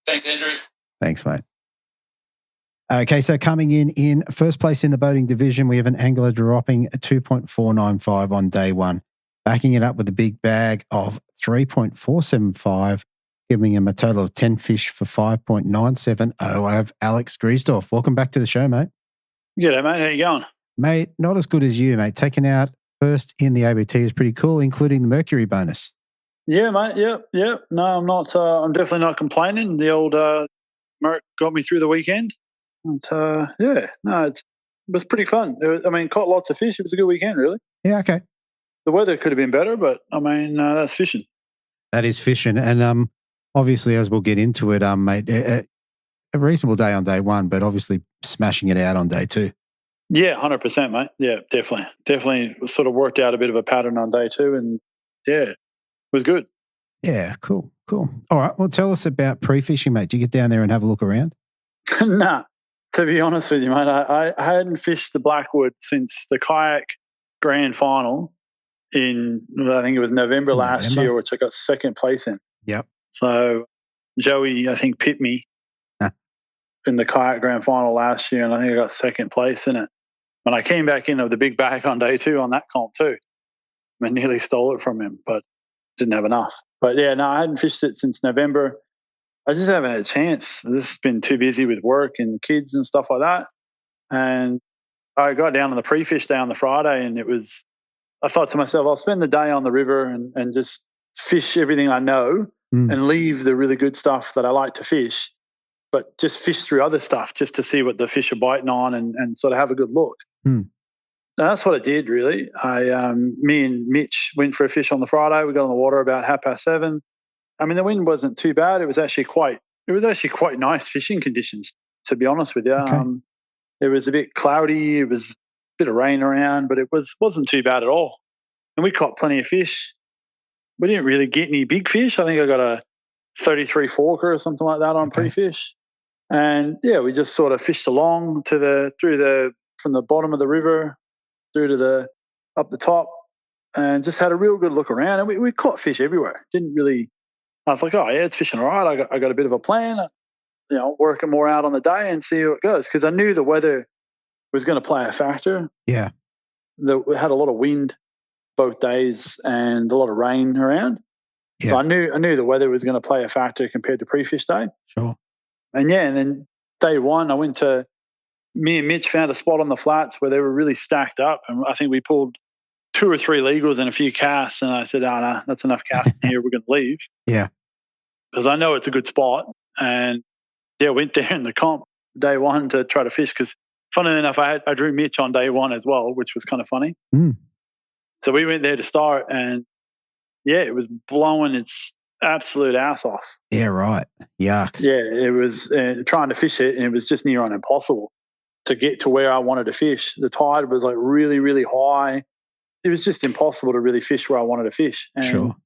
Thanks, Andrew. Thanks, mate. Okay, so coming in first place in the boating division, we have an angler dropping a 2.495 on day 1. Backing it up with a big bag of 3.475, giving him a total of 10 fish for 5.970. I have Alex Griesdorf. Welcome back to the show, mate. G'day, mate. How you going? Mate, not as good as you, mate. Taking out first in the ABT is pretty cool, including the Mercury bonus. Yeah, mate. Yep. No, I'm not. I'm definitely not complaining. The old Merc got me through the weekend. And, it was pretty fun. Caught lots of fish. It was a good weekend, really. Yeah, okay. The weather could have been better, but, that's fishing. That is fishing. And obviously, as we'll get into it, mate, a reasonable day on day 1, but obviously smashing it out on day 2. Yeah, 100%, mate. Yeah, definitely. Definitely sort of worked out a bit of a pattern on day 2, and, yeah, it was good. Yeah, cool. All right, well, tell us about pre-fishing, mate. Do you get down there and have a look around? Nah, to be honest with you, mate, I hadn't fished the Blackwood since the kayak grand final in, I think it was November last year, which I got second place in. Yep. So Joey, I think, pipped me in the kayak grand final last year, and I think I got second place in it. And I came back in with the big bag on day 2 on that comp too. I nearly stole it from him, but didn't have enough. But yeah, no, I hadn't fished it since November. I just haven't had a chance. I've just been too busy with work and kids and stuff like that. And I got down on the pre-fish day on the Friday, and I thought to myself, I'll spend the day on the river and just fish everything I know and leave the really good stuff that I like to fish, but just fish through other stuff just to see what the fish are biting on and sort of have a good look. And that's what I did, really. Me and Mitch went for a fish on the Friday. We got on the water about 7:30. I mean, the wind wasn't too bad. It was actually quite nice fishing conditions, to be honest with you. Okay. It was a bit cloudy. It was a bit of rain around, but it wasn't too bad at all. And we caught plenty of fish. We didn't really get any big fish. I think I got a 33 forker or something like that on pre-fish. And yeah, we just sort of fished along from the bottom of the river through to up the top, and just had a real good look around. And we caught fish everywhere. I was like, oh yeah, it's fishing all right. I got a bit of a plan, working more out on the day and see how it goes, because I knew the weather was going to play a factor. Yeah, we had a lot of wind both days and a lot of rain around. Yeah. So I knew the weather was going to play a factor compared to pre-fish day. Sure. And then day 1, me and Mitch found a spot on the flats where they were really stacked up. And I think we pulled 2 or 3 legals and a few casts. And I said, oh, no, that's enough casting here. We're going to leave. Yeah. Because I know it's a good spot. And yeah, went there in the comp day 1 to try to fish. Because funnily enough, I drew Mitch on day 1 as well, which was kind of funny. So we went there to start, and yeah, it was blowing its absolute ass off. Yeah, right. Yuck. Yeah, it was trying to fish it, and it was just near on impossible to get to where I wanted to fish. The tide was like really, really high. It was just impossible to really fish where I wanted to fish. And sure.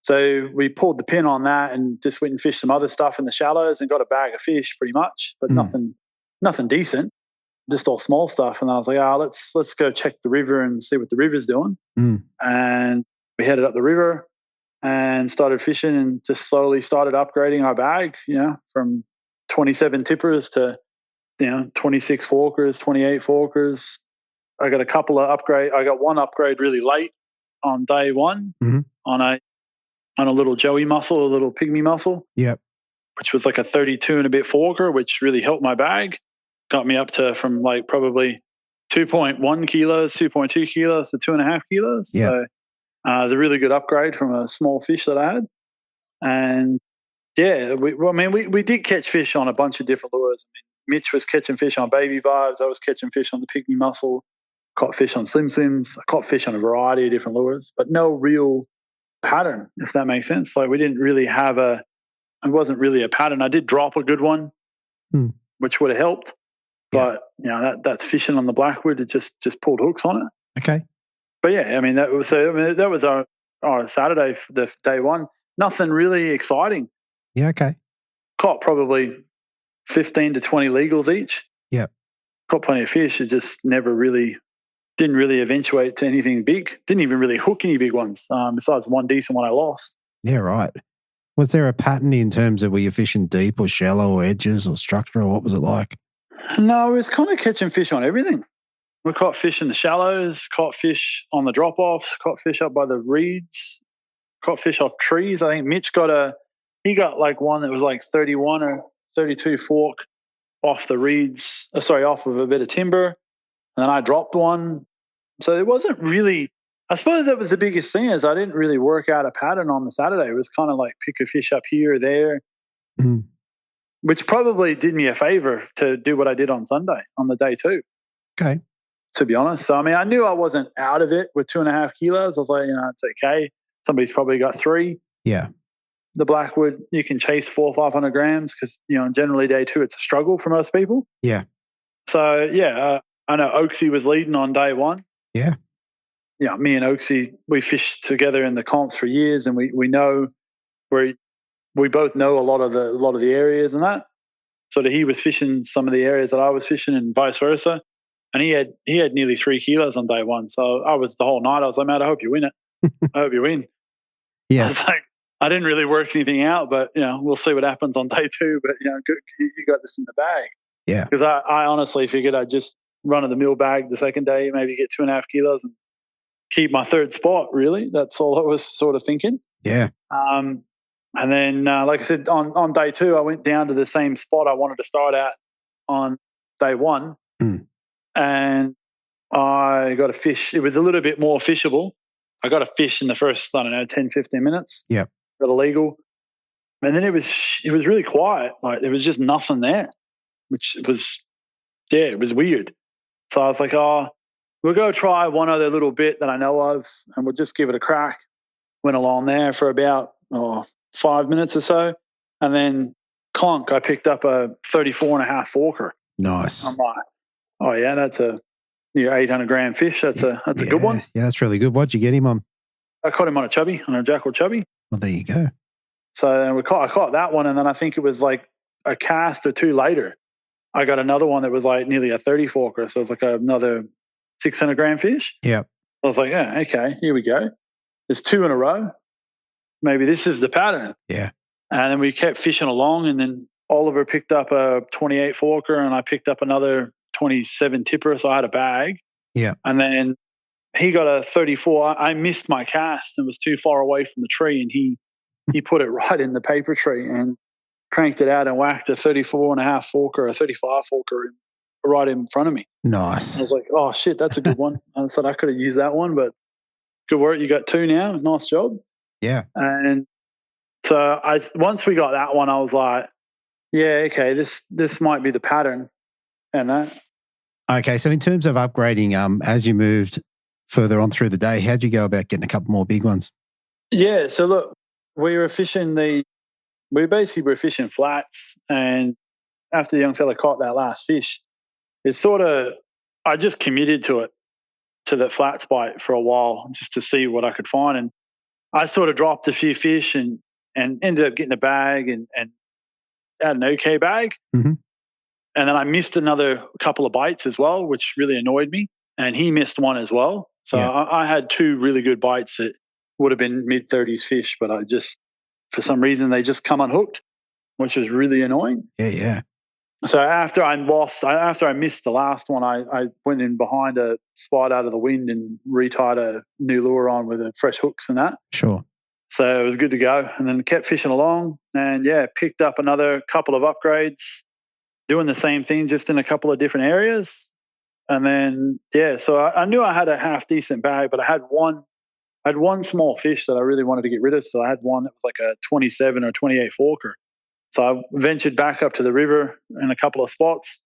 So we pulled the pin on that and just went and fished some other stuff in the shallows and got a bag of fish pretty much, but nothing decent, just all small stuff. And I was like, let's go check the river and see what the river's doing. And we headed up the river and started fishing, and just slowly started upgrading our bag, from 27 tippers to 26 forkers, 28 forkers. I got I got one upgrade really late on day 1 on a little joey mussel, a little pygmy mussel. Yep. Which was like a 32 and a bit forker, which really helped my bag. Got me up to from like probably 2.1 kilos, 2.2 kilos to 2.5 kilos. Yep. So it was a really good upgrade from a small fish that I had. And yeah, we did catch fish on a bunch of different lures. Mitch was catching fish on baby vibes. I was catching fish on the pygmy mussel. Caught fish on slim slims. I caught fish on a variety of different lures, but no real pattern, if that makes sense. Like we didn't really have it wasn't really a pattern. I did drop a good one, which would have helped. But that's fishing on the Blackwood. It just pulled hooks on it. Okay. But yeah, that was our Saturday, the day 1. Nothing really exciting. Yeah. Okay. Caught probably 15 to 20 legals each. Yeah. Caught plenty of fish. It just didn't really eventuate to anything big. Didn't even really hook any big ones. Besides one decent one I lost. Yeah. Right. Was there a pattern in terms of were you fishing deep or shallow or edges or structure, or what was it like? No, it was kind of catching fish on everything. We caught fish in the shallows, caught fish on the drop-offs, caught fish up by the reeds, caught fish off trees. I think Mitch got like one that was like 31 or 32 fork off the reeds, off of a bit of timber. And then I dropped one. So it wasn't really, I suppose that was the biggest thing, is I didn't really work out a pattern on the Saturday. It was kind of like pick a fish up here or there. Which probably did me a favor to do what I did on Sunday, on the day 2. Okay. To be honest. So, I knew I wasn't out of it with 2.5 kilos. I was like, it's okay. Somebody's probably got 3. Yeah. The Blackwood, you can chase 400 or 500 grams because, generally day 2, it's a struggle for most people. Yeah. So, I know Oaksy was leading on day 1. Yeah. Yeah, me and Oaksy, we fished together in the comps for years, and we know where we both know a lot of the areas and that. Sort of he was fishing some of the areas that I was fishing and vice versa. And he had nearly 3 kilos on day one. So I was the whole night. I was like, mate, I hope you win it. I hope you win. Yes. I was like, I didn't really work anything out, but we'll see what happens on day 2. But good, you got this in the bag. Yeah. Because I honestly figured I'd just run of the mill bag the second day, maybe get 2.5 kilos and keep my 3rd spot. Really, that's all I was sort of thinking. Yeah. And then, like I said, on day 2, I went down to the same spot I wanted to start at on day 1. And I got a fish. It was a little bit more fishable. I got a fish in the first, 10, 15 minutes. Yeah. Got a legal. And then it was really quiet. Like there was just nothing there, which was, it was weird. So I was like, we'll go try one other little bit that I know of and we'll just give it a crack. Went along there for about 5 minutes or so. And then clunk, I picked up a 34.5 forker. Nice. I'm like, oh yeah, that's a 800 gram fish. That's a good one. Yeah, that's really good. What'd you get him on? I caught him on a jackal chubby. Well, there you go. So I caught that one, and then I think it was like a cast or 2 later, I got another one that was like nearly a 30 forker. So it was like another 600 gram fish. Yeah. I was like, yeah, okay, here we go. There's 2 in a row. Maybe this is the pattern. Yeah. And then we kept fishing along, and then Oliver picked up a 28 forker, and I picked up another 27 tipper. So I had a bag. Yeah. And then he got a 34. I missed my cast and was too far away from the tree, and he put it right in the paper tree and cranked it out and whacked a 34.5 forker, a 35 forker right in front of me. Nice. I was like, oh shit, that's a good one. I said I could have used that one, but good work. You got 2 now. Nice job. Yeah. And so once we got that one, I was like, yeah, okay, this might be the pattern. And that. Okay, so in terms of upgrading, as you moved further on through the day, how'd you go about getting a couple more big ones? Yeah, so look, we basically were fishing flats, and after the young fella caught that last fish, it's sort of, I just committed to the flats bite for a while just to see what I could find. And I sort of dropped a few fish and ended up getting a bag and had an okay bag. Mm-hmm. And then I missed another couple of bites as well, which really annoyed me. And he missed one as well. So yeah. I had 2 really good bites that would have been mid-30s fish, but I just, for some reason, they just come unhooked, which was really annoying. Yeah. So after I missed the last one, I went in behind a spot out of the wind and retied a new lure on with fresh hooks and that. Sure. So it was good to go. And then kept fishing along and, picked up another couple of upgrades, doing the same thing, just in a couple of different areas. And then, so I knew I had a half decent bag, but I had one small fish that I really wanted to get rid of. So I had one that was like a 27 or 28 forker. So I ventured back up to the river in a couple of spots.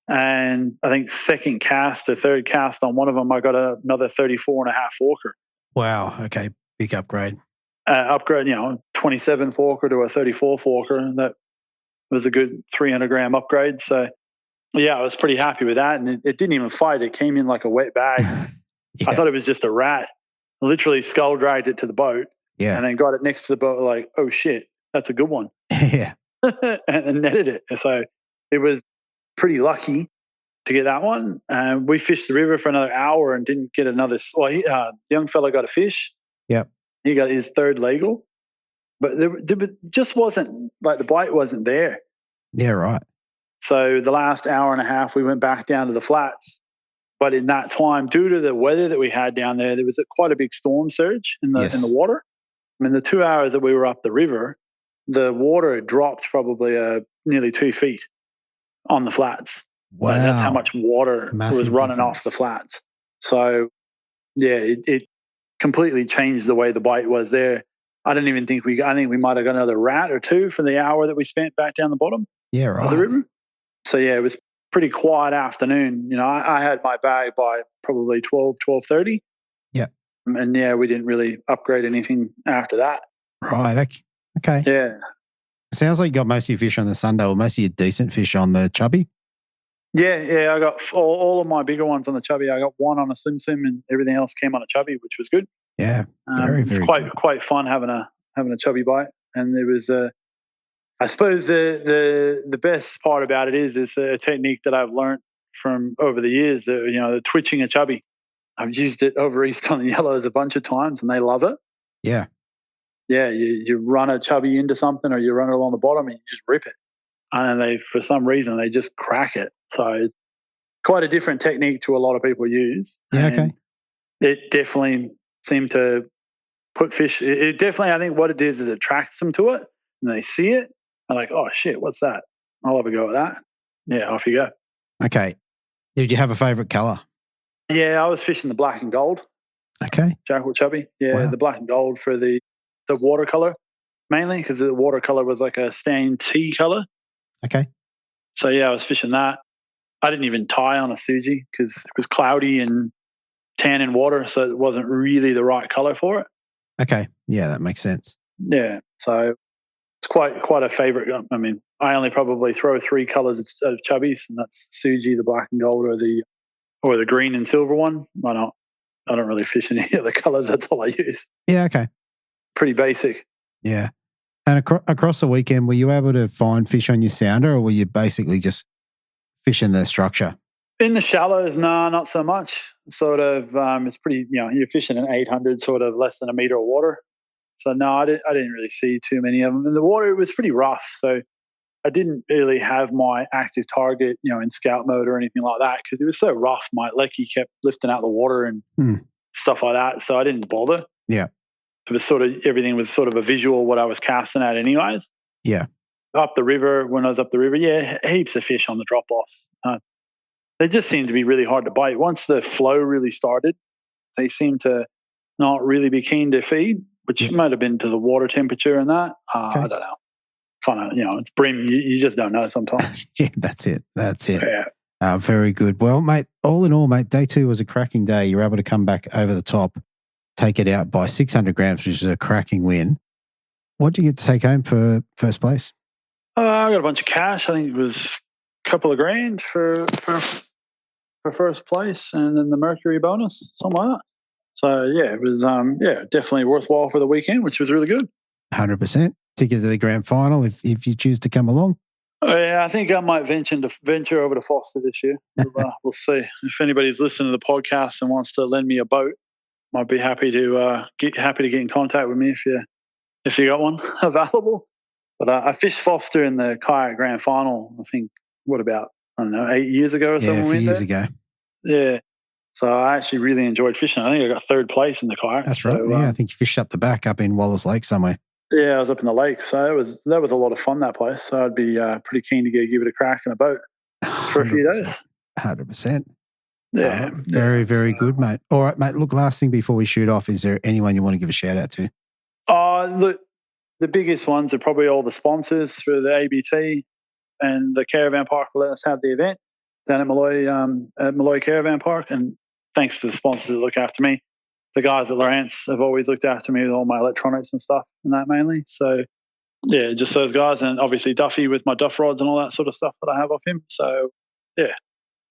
And I think second cast or third cast on one of them, I got another 34.5 forker. Wow. Okay. Big upgrade. 27 forker to a 34 forker. That was a good 300 gram upgrade. So, I was pretty happy with that. And it didn't even fight. It came in like a wet bag. I thought it was just a rat. I literally skull dragged it to the boat. Yeah. And then got it next to the boat like, oh shit, that's a good one. Yeah. and netted it. So it was pretty lucky to get that one. We fished the river for another hour and didn't get another. Well, the young fella got a fish. Yep. He got his 3rd legal. But there just wasn't, like the bite wasn't there. Yeah, right. So the last hour and a half, we went back down to the flats. But in that time, due to the weather that we had down there was quite a big storm surge in the water. I mean, the 2 hours that we were up the river, the water had dropped probably nearly 2 feet on the flats. Wow. Like, that's how much water was running off the flats. So, it completely changed the way the bite was there. I think we might have got another rat or 2 for the hour that we spent back down the bottom of the river. So, it was pretty quiet afternoon. I had my bag by probably 12:30. Yeah. And, we didn't really upgrade anything after that. Right. Okay. Yeah. Sounds like you got most of your fish on the Sunday, or most of your decent fish on the chubby. Yeah. I got all of my bigger ones on the chubby. I got one on a sim and everything else came on a chubby, which was good. Yeah. Very, it's very quite fun having a chubby bite. And there was I suppose the best part about it is a technique that I've learned from over the years. The twitching a chubby. I've used it over east on the yellows a bunch of times, and they love it. Yeah. Yeah, you run a chubby into something, or you run it along the bottom, and you just rip it. And for some reason, they just crack it. So it's quite a different technique to a lot of people use. Yeah, okay. It definitely seemed to put fish. It definitely, I think what it is it attracts them to it, and they see it. I'm like, oh shit, what's that? I'll have a go at that. Yeah, off you go. Okay. Did you have a favourite colour? Yeah, I was fishing the black and gold. Okay. Jackal chubby. Yeah, Wow. The black and gold for the watercolour mainly, because the watercolour was like a stained tea colour. Okay. So yeah, I was fishing that. I didn't even tie on a Suji because it was cloudy and tan in water, so it wasn't really the right colour for it. Okay. Yeah, that makes sense. Yeah, so it's quite a favourite. I mean, I only probably throw 3 colours of chubbies, and that's Suji, the black and gold, or the green and silver one. I don't really fish any of the colours. That's all I use. Yeah, okay. Pretty basic. Yeah. And across the weekend, were you able to find fish on your sounder, or were you basically just fishing the structure? In the shallows, no, not so much. Sort of, it's pretty, you're fishing an 800, sort of less than a metre of water. So no, I didn't really see too many of them. And the water, it was pretty rough. So I didn't really have my active target, in scout mode or anything like that, because it was so rough. My lecky kept lifting out the water and stuff like that. So I didn't bother. Yeah. It was everything was sort of a visual what I was casting at anyways. Yeah. Up the river, when I was up the river, yeah, heaps of fish on the drop-offs. They just seemed to be really hard to bite. Once the flow really started, they seemed to not really be keen to feed, which might have been to the water temperature and that. Okay. I don't know. Kind of, it's BREAM. You just don't know sometimes. Yeah, that's it. Yeah. Very good. Well, mate, all in all, mate, day 2 was a cracking day. You were able to come back over the top, take it out by 600 grams, which is a cracking win. What did you get to take home for first place? I got a bunch of cash. I think it was a couple of grand for first place, and then the Mercury bonus, something like that. So yeah, it was definitely worthwhile for the weekend, which was really good. 100%. Ticket to the grand final if you choose to come along. Oh, yeah, I think I might venture over to Foster this year. We'll see. If anybody's listening to the podcast and wants to lend me a boat, might be happy to get in contact with me if you got one available. But I fished Foster in the kayak grand final. I think 8 years ago or something. Yeah, a few years ago. Yeah. So I actually really enjoyed fishing. I think I got 3rd place in the kayak. That's right. So, I think you fished up the back up in Wallace Lake somewhere. Yeah, I was up in the lake. So that was a lot of fun, that place. So I'd be pretty keen to give it a crack in a boat for a few days. 100%. Yeah. Very, very good, mate. All right, mate. Look, last thing before we shoot off, is there anyone you want to give a shout out to? Look, the biggest ones are probably all the sponsors for the ABT and the caravan park will let us have the event down at Malloy Caravan Park. And thanks to the sponsors that look after me. The guys at Lawrence have always looked after me with all my electronics and stuff and that mainly. So, yeah, just those guys. And obviously Duffy with my duff rods and all that sort of stuff that I have off him. So, yeah.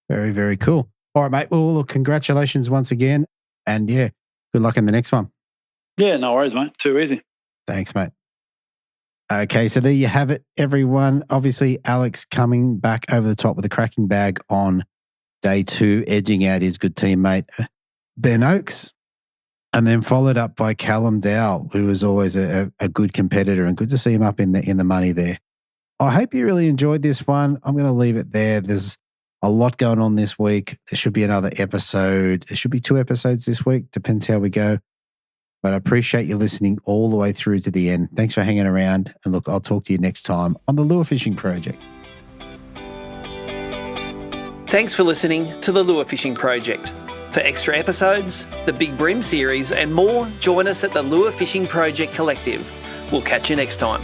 Very, very cool. All right, mate. Well, look, congratulations once again. And, yeah, good luck in the next one. Yeah, no worries, mate. Too easy. Thanks, mate. Okay, so there you have it, everyone. Obviously, Alex coming back over the top with a cracking bag on day 2, edging out his good teammate, Ben Oakes. And then followed up by Callum Dowell, who is always a good competitor, and good to see him up in the money there. I hope you really enjoyed this one. I'm going to leave it there. There's a lot going on this week. There should be another episode. There should be 2 episodes this week. Depends how we go. But I appreciate you listening all the way through to the end. Thanks for hanging around. And look, I'll talk to you next time on the Lure Fishing Project. Thanks for listening to the Lure Fishing Project. For extra episodes, the Big BREAM series and more, join us at the Lure Fishing Project Collective. We'll catch you next time.